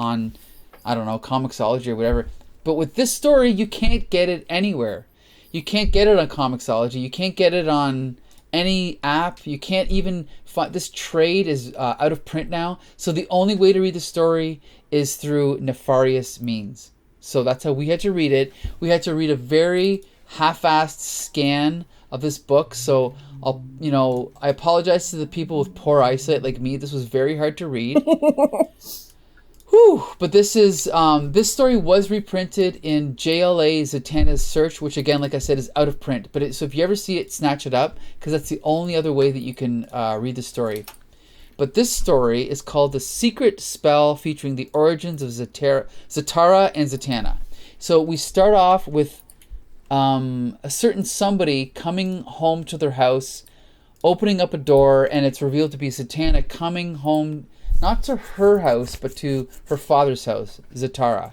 I don't know, Comixology or whatever. But with this story, you can't get it anywhere. You can't get it on Comixology. You can't get it on any app. You can't even find... This trade is out of print now. So the only way to read the story is through nefarious means. So that's how we had to read it. We had to read a very half-assed scan of this book. So I apologize to the people with poor eyesight like me. This was very hard to read. Whew. But this story was reprinted in JLA Zatanna's Search, which again, like I said, is out of print. But so if you ever see it, snatch it up, because that's the only other way that you can read the story. But this story is called The Secret Spell, featuring the origins of Zatara and Zatanna. So we start off with a certain somebody coming home to their house, opening up a door, and it's revealed to be Zatanna coming home, not to her house, but to her father's house, Zatara.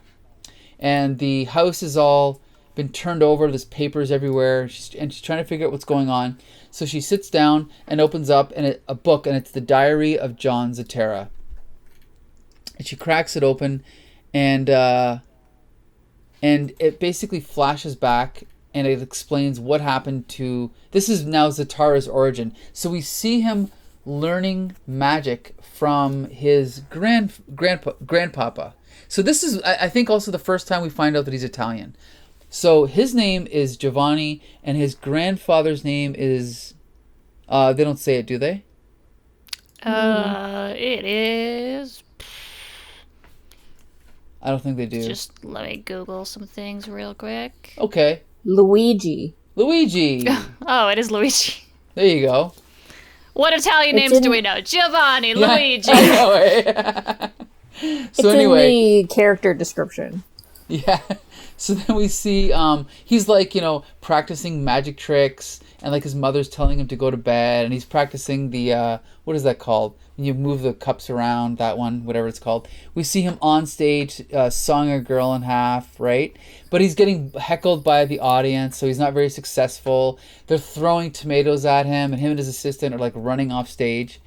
And the house has all been turned over. There's papers everywhere. She's trying to figure out what's going on. So she sits down and opens up a book, and it's the Diary of John Zatara. And she cracks it open, and it basically flashes back, and it explains what happened to... This is now Zatara's origin. So we see him learning magic from his grandpapa. So this is, I think, also the first time we find out that he's Italian. So his name is Giovanni, and his grandfather's name is... they don't say it, do they? It is... I don't think they do. Just let me Google some things real quick. Okay. Luigi. Oh, it is Luigi. There you go. What Italian names do we know? Giovanni, Luigi. I know, right? So it's anyway, in the character description. Yeah. So then we see he's like, practicing magic tricks, and like his mother's telling him to go to bed, and he's practicing the what is that called? When you move the cups around, that one, whatever it's called. We see him on stage sawing a girl in half, right? But he's getting heckled by the audience, so he's not very successful. They're throwing tomatoes at him, and him and his assistant are like running off stage.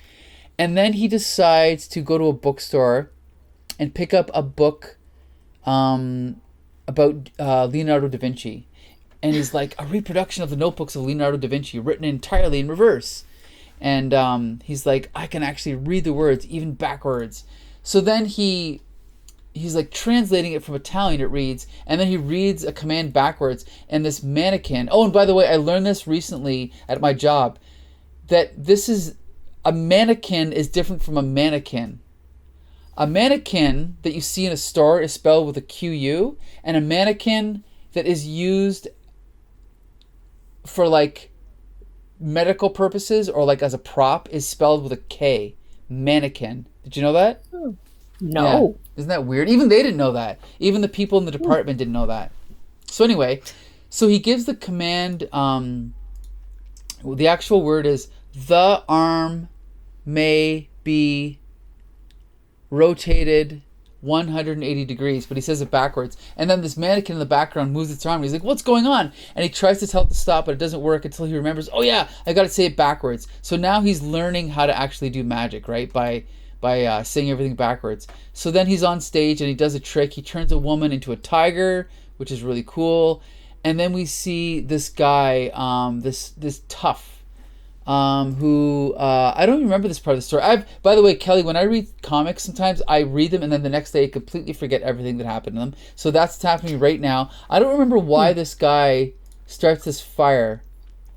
And then he decides to go to a bookstore and pick up a book about Leonardo da Vinci. And he's like, a reproduction of the notebooks of Leonardo da Vinci, written entirely in reverse. And he's like, I can actually read the words even backwards. So then he's like translating it from Italian, it reads, and then he reads a command backwards, and this mannequin... Oh, and by the way, I learned this recently at my job, that a mannequin is different from a mannequin. A mannequin that you see in a store is spelled with a Q-U, and a mannequin that is used for like medical purposes or like as a prop is spelled with a K. Mannequin. Did you know that? No. Yeah. Isn't that weird? Even they didn't know that. Even the people in the department didn't know that. So anyway, so he gives the command, the actual word is, the arm may be rotated 180 degrees, but he says it backwards. And then this mannequin in the background moves its arm. And he's like, what's going on? And he tries to tell it to stop, but it doesn't work until he remembers, oh yeah, I got to say it backwards. So now he's learning how to actually do magic, right? By saying everything backwards. So then he's on stage and he does a trick. He turns a woman into a tiger, which is really cool. And then we see this guy, this tough, who I don't even remember this part of the story. By the way, Kelly, when I read comics, sometimes I read them and then the next day I completely forget everything that happened to them. So that's happening right now. I don't remember why this guy starts this fire.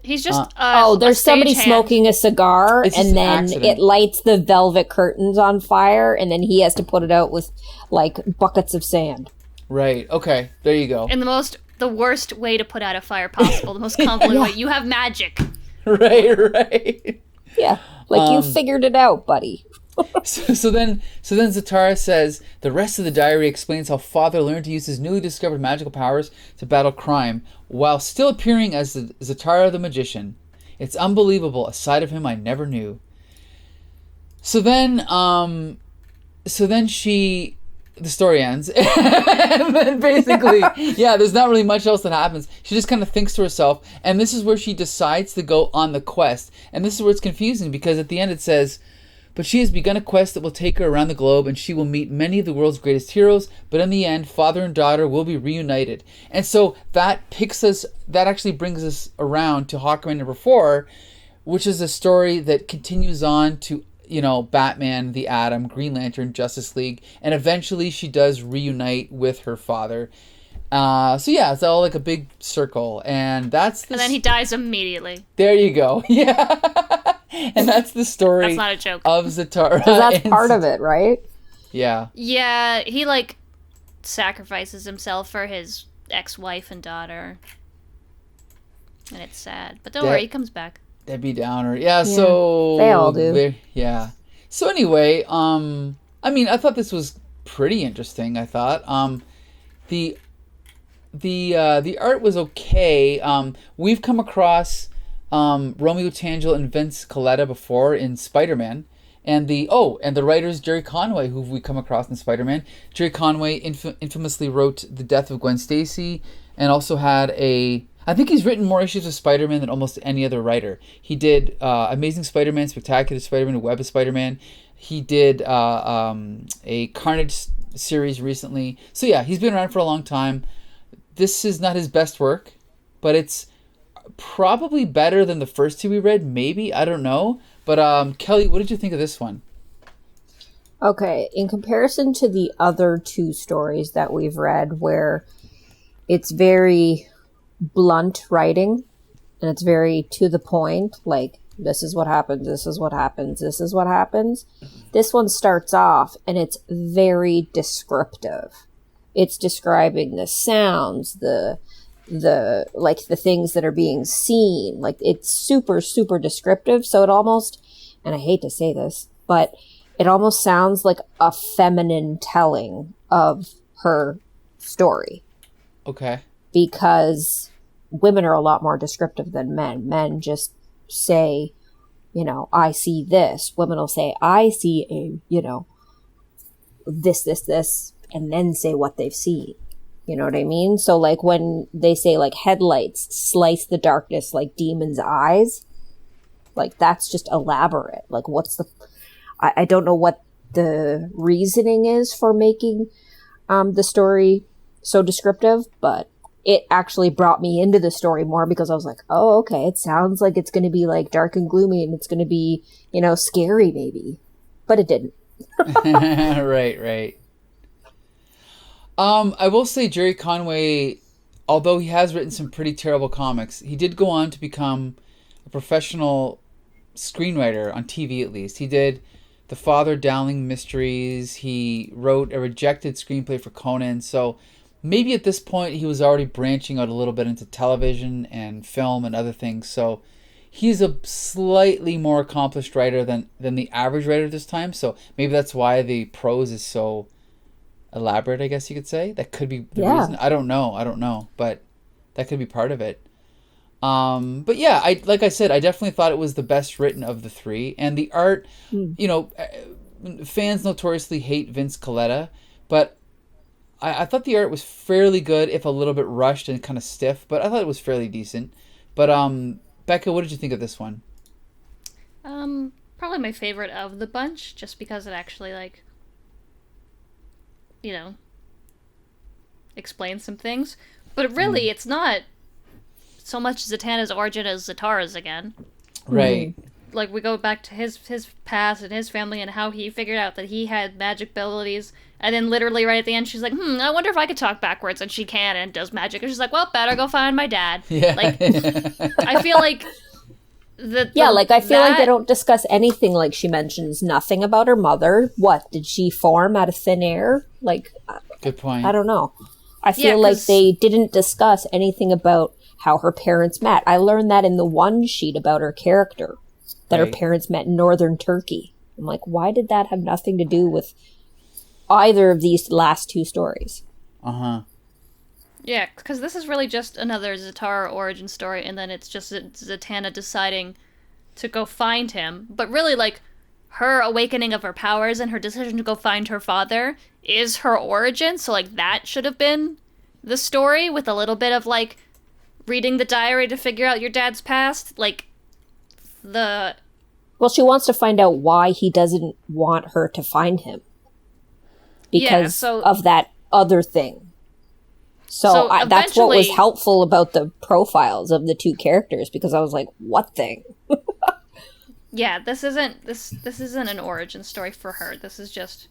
He's just there's somebody smoking a cigar, and then it lights the velvet curtains on fire, and then he has to put it out with like buckets of sand. Right. Okay. There you go. In the worst way to put out a fire possible, the most convoluted way. You have magic. Right. Yeah, like you figured it out, buddy. So then Zatara says the rest of the diary explains how Father learned to use his newly discovered magical powers to battle crime while still appearing as the Zatara the magician. It's unbelievable, a side of him I never knew. So then the story ends. And then basically, yeah, there's not really much else that happens. She just kind of thinks to herself, and this is where she decides to go on the quest. And this is where it's confusing, because at the end it says, but she has begun a quest that will take her around the globe, and she will meet many of the world's greatest heroes, but in the end, father and daughter will be reunited. And so that actually brings us around to Hawkman number 4, which is a story that continues on to, Batman, the Atom, Green Lantern, Justice League, and eventually she does reunite with her father. So yeah, it's all like a big circle, and that's and then he dies immediately. There you go. Yeah. And that's the story. That's not a joke. Of Zatara. Because that's part of it, right? Yeah. Yeah, he sacrifices himself for his ex-wife and daughter. And it's sad. But don't worry, he comes back. Debbie Downer. Yeah, so they all do. Yeah. So anyway, I thought this was pretty interesting, I thought. The art was okay. We've come across Romeo Tanghal and Vince Colletta before in Spider-Man, and the writers Gerry Conway, who we come across in Spider-Man. Gerry Conway infamously wrote The Death of Gwen Stacy, and also had I think he's written more issues of Spider-Man than almost any other writer. He did Amazing Spider-Man, Spectacular Spider-Man, Web of Spider-Man. He did a Carnage series recently. So yeah, he's been around for a long time. This is not his best work, but it's probably better than the first two we read, maybe. I don't know. But Kelly, what did you think of this one? Okay, in comparison to the other two stories that we've read, where it's very blunt writing and it's very to the point, like, this is what happens, this is what happens, this is what happens. This one starts off and it's very descriptive. It's describing the sounds, the things that are being seen. Like, it's super, super descriptive. So it almost, and I hate to say this, but it almost sounds like a feminine telling of her story. Okay. Because women are a lot more descriptive than men. Men just say, I see this. Women will say, I see this, and then say what they've seen. You know what I mean? So, like, when they say, like, headlights slice the darkness like demons' eyes, like, that's just elaborate. Like, I don't know what the reasoning is for making the story so descriptive, but it actually brought me into the story more, because I was like, oh, okay, it sounds like it's going to be, like, dark and gloomy, and it's going to be, scary maybe. But it didn't. Right. I will say Gerry Conway, although he has written some pretty terrible comics, he did go on to become a professional screenwriter on TV, at least. He did the Father Dowling Mysteries. He wrote a rejected screenplay for Conan. So maybe at this point he was already branching out a little bit into television and film and other things. So he's a slightly more accomplished writer than the average writer this time. So maybe that's why the prose is so elaborate, I guess you could say. That could be the reason. I don't know, but that could be part of it. But yeah, like I said, I definitely thought it was the best written of the three, and the art, you know, fans notoriously hate Vince Colletta, but I thought the art was fairly good, if a little bit rushed and kind of stiff, but I thought it was fairly decent. But Becca, what did you think of this one? Probably my favorite of the bunch, just because it actually, like, you know, explains some things. But really, it's not so much Zatanna's origin as Zatara's again. Right. Like, we go back to his past and his family and how he figured out that he had magic abilities, and then literally right at the end she's like, I wonder if I could talk backwards, and she can and does magic, and she's like, well, better go find my dad. Yeah. Like, I feel like I feel like they don't discuss anything. Like, she mentions nothing about her mother. What, did she form out of thin air? Like, good point. I don't know. I feel like they didn't discuss anything about how her parents met. I learned that in the one sheet about her character, that her parents met in northern Turkey. I'm like, why did that have nothing to do with either of these last two stories? Yeah, because this is really just another Zatara origin story, and then it's just Zatanna deciding to go find him. But really, like, her awakening of her powers and her decision to go find her father is her origin, so, like, that should have been the story, with a little bit of, like, reading the diary to figure out your dad's past. Like, Well, she wants to find out why he doesn't want her to find him. Because of that other thing. So that's what was helpful about the profiles of the two characters, because I was like, what thing? Yeah, this isn't an origin story for her. This is just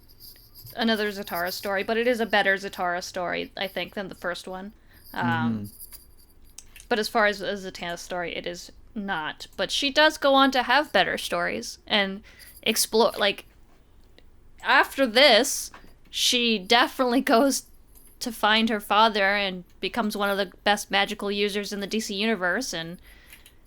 another Zatara story, but it is a better Zatara story, I think, than the first one. But as far as Zatanna's story, it is not. But she does go on to have better stories and explore, like, after this, she definitely goes to find her father and becomes one of the best magical users in the DC universe and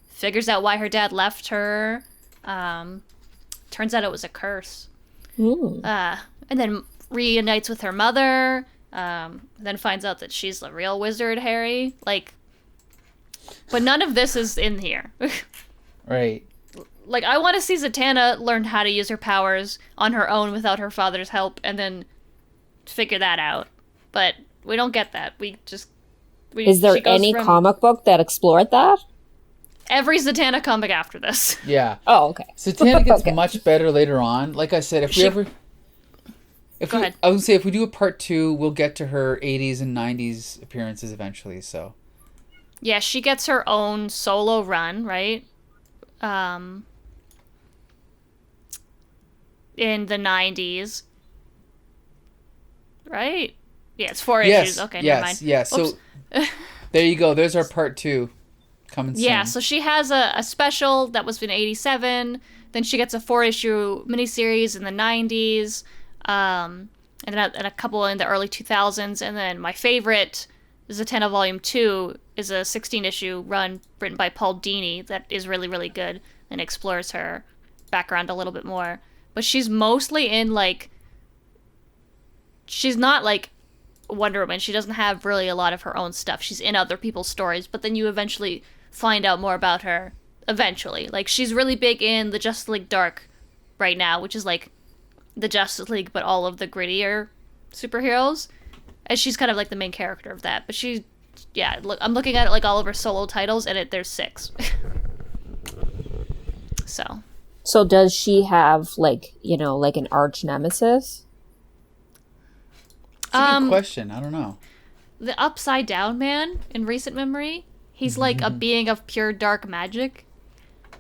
figures out why her dad left her. Turns out it was a curse. And then reunites with her mother, then finds out that she's the real wizard, Harry. Like, but none of this is in here. Right. Like, I want to see Zatanna learn how to use her powers on her own without her father's help, and then figure that out. But we don't get that. Is there any comic book that explored that? Every Zatanna comic after this. Yeah. Oh, okay. Zatanna gets much better later on. Like I said, if we do a part 2, we'll get to her 80s and 90s appearances eventually, so. Yeah, she gets her own solo run, right? In the 90s. Right? Yeah, it's 4 issues. Okay, never mind. Yes. So there you go. There's our part 2 coming soon. Yeah, so she has a special that was in 87. Then she gets a 4-issue miniseries in the 90s. And a couple in the early 2000s. And then my favorite, Zatanna Volume 2, is a 16-issue run written by Paul Dini that is really, really good and explores her background a little bit more. But she's mostly in, like... She's not, like, Wonder Woman. She doesn't have really a lot of her own stuff. She's in other people's stories, but then you eventually find out more about her eventually. Like, she's really big in the Justice League Dark right now, which is, like, the Justice League, but all of the grittier superheroes. And she's kind of, like, the main character of that. But look, I'm looking at it, like, all of her solo titles, and there's 6. So does she have, like, like an arch nemesis? That's a good question. I don't know. The Upside Down Man, in recent memory, he's like a being of pure dark magic.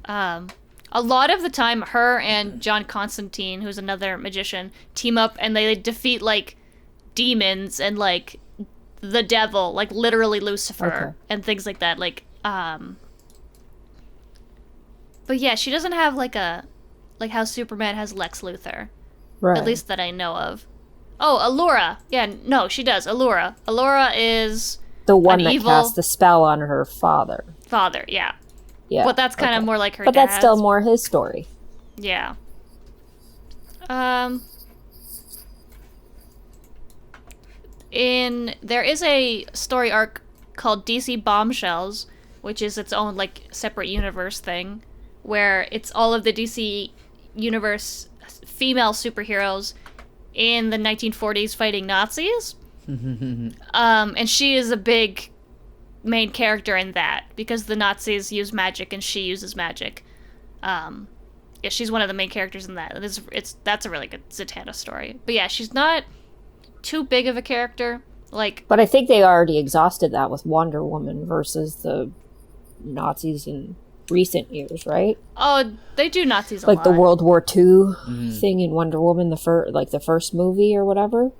A lot of the time, her and John Constantine, who's another magician, team up and they defeat, like, demons and, like, the devil, like, literally Lucifer, and things like that. Like, but yeah, she doesn't have, like, how Superman has Lex Luthor. Right. At least that I know of. Oh, Allura. Yeah, no, she does. Allura. Allura is the one that cast the spell on her father. Yeah. Yeah. But that's kind of more like her But dad's. that's still more his story. Yeah. There is a story arc called DC Bombshells, which is its own like separate universe thing, where it's all of the DC universe female superheroes in the 1940s fighting Nazis. And she is a big main character in that because the Nazis use magic and she uses magic. Yeah, she's one of the main characters in that. That's a really good Zatanna story. But yeah, she's not too big of a character. Like, but I think they already exhausted that with Wonder Woman versus the Nazis in recent years, right? Oh, they do Nazis a like lot. the World War II thing in Wonder Woman, the first movie or whatever.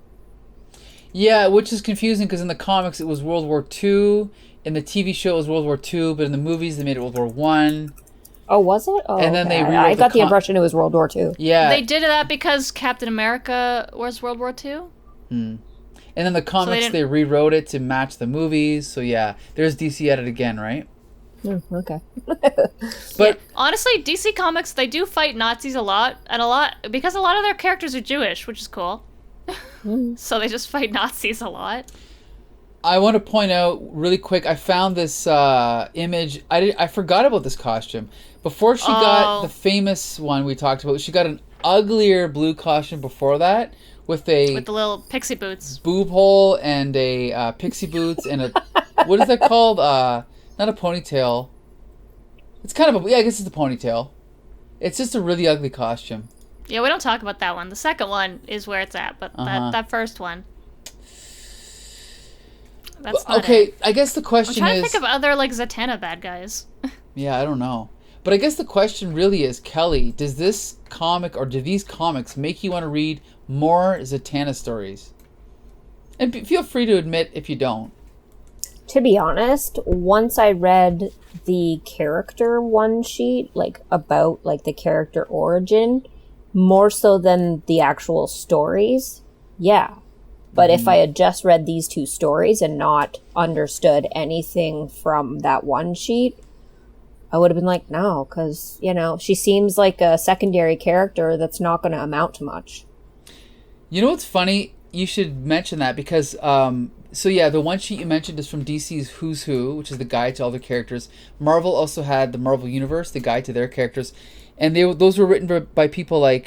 Yeah, which is confusing because in the comics it was World War II, in the TV show it was World War II, but in the movies they made it World War One. Oh, was it? Oh, and then okay. they rewrote I got the impression it was World War II. Yeah, they did that because Captain America was World War II. And then the comics they rewrote it to match the movies. So yeah, there's DC at it again, right? Okay. But yeah, honestly, DC Comics, they do fight Nazis a lot, because a lot of their characters are Jewish, which is cool. So they just fight Nazis a lot. I want to point out really quick, I found this image. I forgot about this costume. Before she got the famous one we talked about, she got an uglier blue costume before that with the little pixie boots. Boob hole and a pixie boots and a, what is that called? Not a ponytail. It's kind of I guess it's a ponytail. It's just a really ugly costume. Yeah, we don't talk about that one. The second one is where it's at, but that first one. That's not okay, it. I guess the question I'm trying is... to think of other, like, Zatanna bad guys. Yeah, I don't know. But I guess the question really is, Kelly, does this comic or do these comics make you want to read more Zatanna stories? And feel free to admit if you don't. To be honest, once I read the character one sheet, like, about, like, the character origin, more so than the actual stories, yeah. But if I had just read these two stories and not understood anything from that one sheet, I would have been like, no, because, she seems like a secondary character that's not going to amount to much. You know what's funny? You should mention that because, so yeah, the one sheet you mentioned is from DC's Who's Who, which is the guide to all their characters. Marvel also had the Marvel Universe, the guide to their characters. And those were written by people like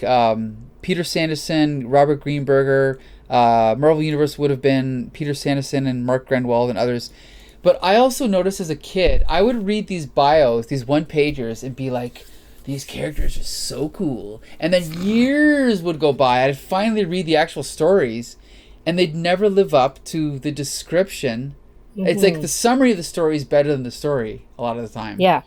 Peter Sanderson, Robert Greenberger. Marvel Universe would have been Peter Sanderson and Mark Grandwald and others. But I also noticed as a kid, I would read these bios, these one-pagers, and be like, these characters are so cool. And then years would go by. I'd finally read the actual stories, and they'd never live up to the description. It's like the summary of the story is better than the story a lot of the time. Yeah.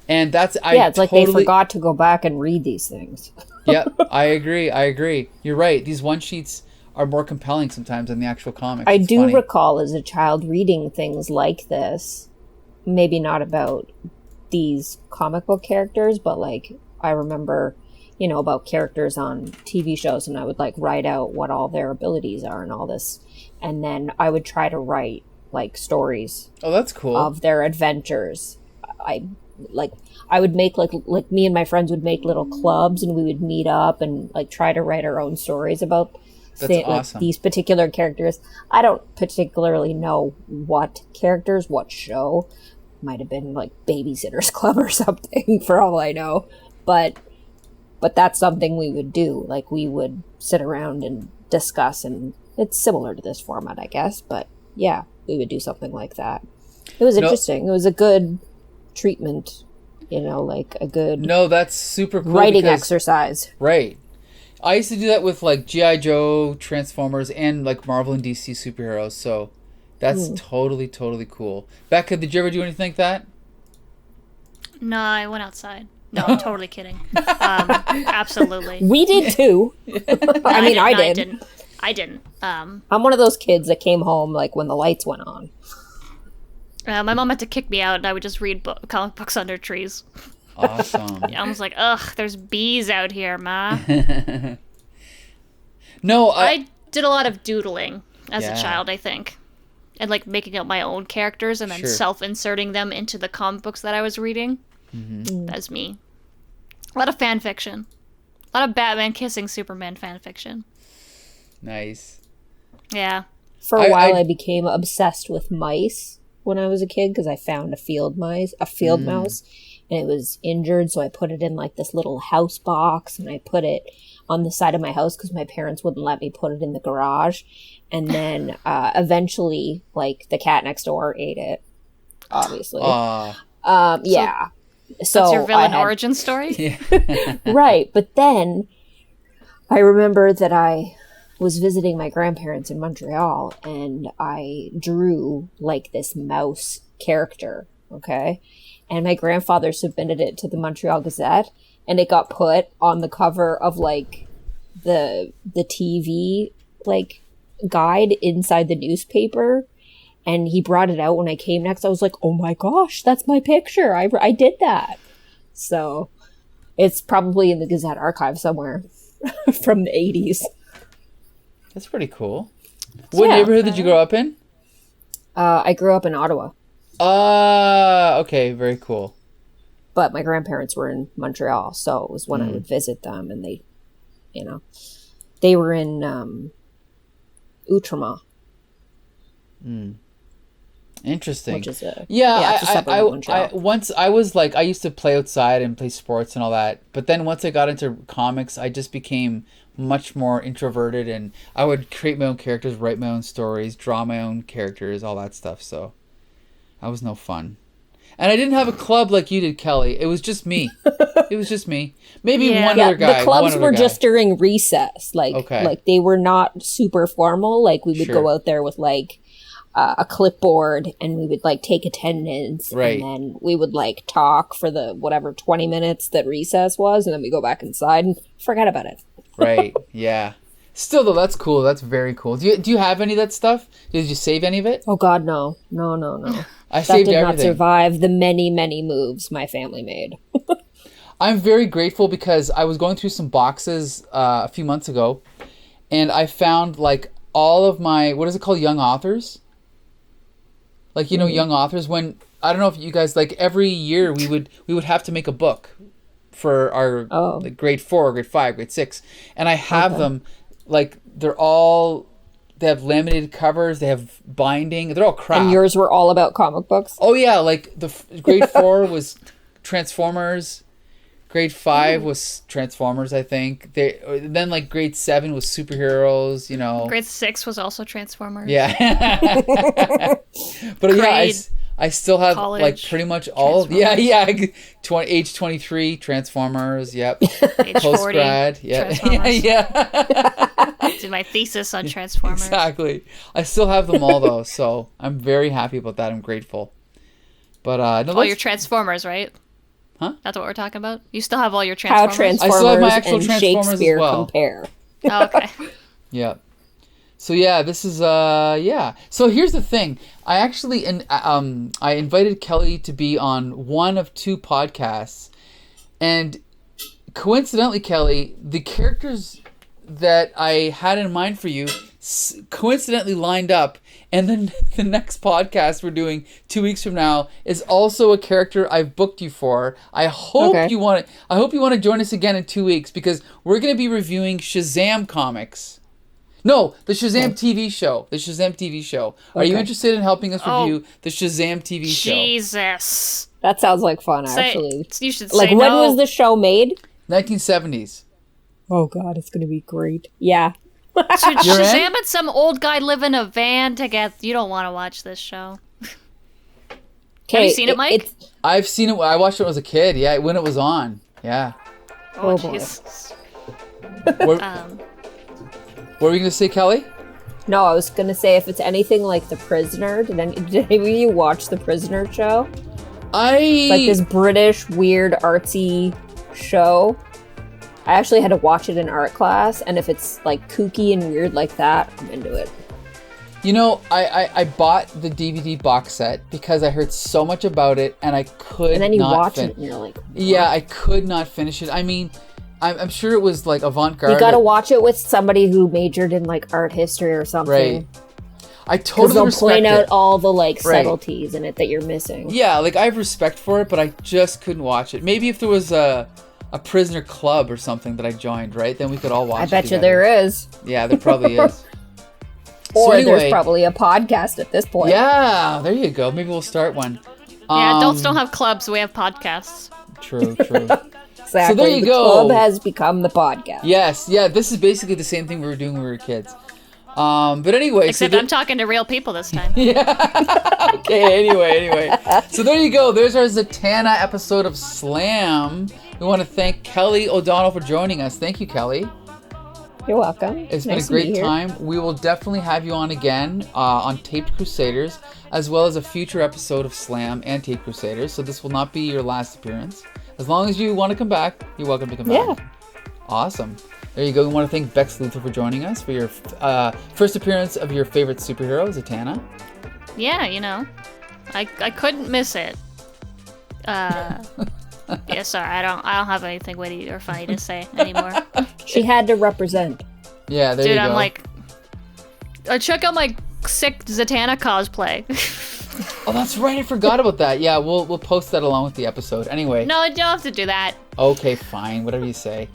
And that's... it's like they forgot to go back and read these things. Yep, I agree. You're right. These one-sheets are more compelling sometimes than the actual comics. I do recall as a child reading things like this, maybe not about these comic book characters, but like I remember, about characters on TV shows, and I would like write out what all their abilities are and all this, and then I would try to write like stories. Oh, that's cool. Of their adventures. I would make like me and my friends would make little clubs, and we would meet up and like try to write our own stories about awesome. These particular characters. I don't particularly know what characters, what show. Might have been like Babysitter's Club or something for all I know. But that's something we would do. Like we would sit around and discuss, and it's similar to this format, I guess. But yeah, we would do something like that. It was interesting. It was a good treatment, like a good... No, that's super cool. Writing exercise. Right. I used to do that with like G.I. Joe, Transformers, and like Marvel and DC superheroes. So that's totally cool. Becca, did you ever do anything like that? No, I went outside. No, I'm totally kidding. Absolutely. We did too. I mean, I didn't. I'm one of those kids that came home like when the lights went on. My mom had to kick me out, and I would just read comic books under trees. Awesome. I was like, ugh, there's bees out here, Ma. No, I did a lot of doodling as a child, I think. And like making up my own characters and then self-inserting them into the comic books that I was reading. That's me. A lot of fan fiction. A lot of Batman kissing Superman fan fiction. Nice. Yeah. For a while, I became obsessed with mice when I was a kid because I found a field mouse, and it was injured. So I put it in like this little house box, and I put it on the side of my house because my parents wouldn't let me put it in the garage. And then eventually, like, the cat next door ate it. Obviously, yeah. So that's your villain origin story? Yeah. Right. But then I remember that I was visiting my grandparents in Montreal, and I drew like this mouse character. Okay. And my grandfather submitted it to the Montreal Gazette, and it got put on the cover of like the TV like guide inside the newspaper. And he brought it out when I came next. I was like, oh my gosh, that's my picture. I did that. So it's probably in the Gazette archive somewhere from the 80s. That's pretty cool. What neighborhood did you grow up in? I grew up in Ottawa. Okay, very cool. But my grandparents were in Montreal, so it was when I would visit them, and they were in Outremont. Interesting. Which is once I was like, I used to play outside and play sports and all that, but then once I got into comics, I just became much more introverted, and I would create my own characters, write my own stories, draw my own characters, all that stuff. So I was no fun. And I didn't have a club like you did, Kelly. It was just me. It was just me. Maybe one other guy. The clubs were just during recess. Like they were not super formal. Like we would go out there with like a clipboard, and we would like take attendance, and then we would like talk for the whatever 20 minutes that recess was, and then we go back inside and forget about it. Right. Yeah. Still though, that's cool. That's very cool. Do you have any of that stuff? Did you save any of it? Oh God, no. I saved everything. That did not survive the many moves my family made. I'm very grateful because I was going through some boxes a few months ago, and I found like all of my, what is it called, young authors? Like, you know, young authors, when, I don't know if you guys, like every year we would have to make a book for our like grade 4, grade 5, grade 6. And I have them, like, they have laminated covers, they have binding, they're all crap. And yours were all about comic books? Oh yeah, like the grade 4 was Transformers. Grade 5 was Transformers, I think. Then like grade 7 was superheroes, you know. Grade 6 was also Transformers. Yeah. But yeah, I still have like pretty much all. Age 23 Transformers. Yep. Age 40 grad. Yeah. Did my thesis on Transformers. Exactly. I still have them all though, so I'm very happy about that. I'm grateful. But all your Transformers, right? Huh? That's what we're talking about? You still have all your Transformers? How Transformers I still have my actual and Transformers Shakespeare as well. compare. Oh, okay. Yeah. So yeah, this is So here's the thing. I actually I invited Kelly to be on one of 2 podcasts, and coincidentally, Kelly, the characters that I had in mind for you coincidentally lined up, and then the next podcast we're doing 2 weeks from now is also a character I've booked you for. I hope you want to join us again in 2 weeks, because we're going to be reviewing Shazam comics. No, the Shazam TV show. The Shazam TV show. Are you interested in helping us review the Shazam TV show? Jesus. That sounds like fun, actually. You should like, say when no. was the show made? 1970s. Oh, God, it's going to be great. Yeah. Should Shazam and some old guy live in a van together? You don't want to watch this show. Have you seen it, Mike? I've seen it. I watched it when I was a kid. Yeah, when it was on. Yeah. Oh, Jesus. What were you going to say, Kelly? No, I was going to say, if it's anything like The Prisoner, did any of you watch The Prisoner show? It's like this British, weird, artsy show. I actually had to watch it in art class, and if it's like kooky and weird like that, I'm into it. You know, I bought the DVD box set because I heard so much about it, and I could not. And then you watch it, and you're like, what? Yeah, I could not finish it. I mean, I'm sure it was like avant-garde. You gotta watch it with somebody who majored in like art history or something. Right. I Because totally they'll respect point out it. all the like Right. subtleties in it that you're missing. Yeah, like I have respect for it, but I just couldn't watch it. Maybe if there was a prisoner club or something that I joined, right? Then we could all watch it I bet you together. there is. Yeah, there probably is. Or So anyway, there's probably a podcast at this point. yeah, there you go. Maybe we'll start one. Yeah, adults don't have clubs. We have podcasts. True. Exactly. So there you the go. club has become the podcast. Yes, yeah. This is basically the same thing we were doing when we were kids. But anyway, Except I'm talking to real people this time. Yeah. Okay. Anyway. So there you go. There's our Zatanna episode of Slam. We want to thank Kelly O'Donnell for joining us. Thank you, Kelly. You're welcome. It's Nice been a to be great here. time. We will definitely have you on again on Taped Crusaders, as well as a future episode of Slam and Taped Crusaders. So this will not be your last appearance. As long as you want to come back, you're welcome to come back. Awesome. There you go. We want to thank Bex Luthor for joining us for your first appearance of your favorite superhero, Zatanna. Yeah, you know, I couldn't miss it. Yeah, sorry, I don't have anything witty or funny to say anymore. She had to represent. Yeah, there you Dude, go. I'm like, check out my sick Zatanna cosplay. Oh, that's right. I forgot about that. Yeah, we'll post that along with the episode. Anyway. No, you don't have to do that. Okay, fine. Whatever you say.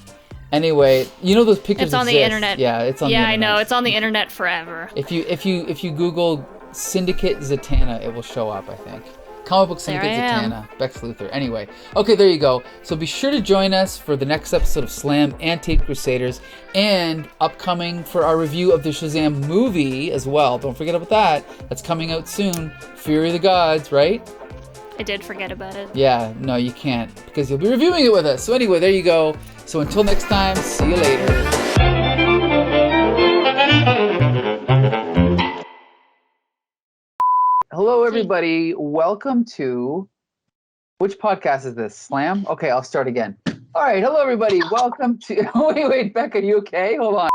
Anyway, you know those pictures It's on the exist. internet. Yeah, it's on the Yeah, internet. I know. It's on the internet forever. If you Google Syndicate Zatanna, it will show up, I think. Comic Book Syndicate There I am. Zatanna, Bex Luthor. Anyway, okay, there you go. So be sure to join us for the next episode of Slam and Taped Crusaders, and upcoming for our review of the Shazam movie as well. Don't forget about that. That's coming out soon. Fury of the Gods, right? I did forget about it. Yeah, no, you can't, because you'll be reviewing it with us. So anyway, there you go. So until next time, see you later. Hello, everybody. Welcome to... Which podcast is this? Slam? Okay, I'll start again. All right. Hello, everybody. Welcome to... Wait, Becca, you okay? Hold on.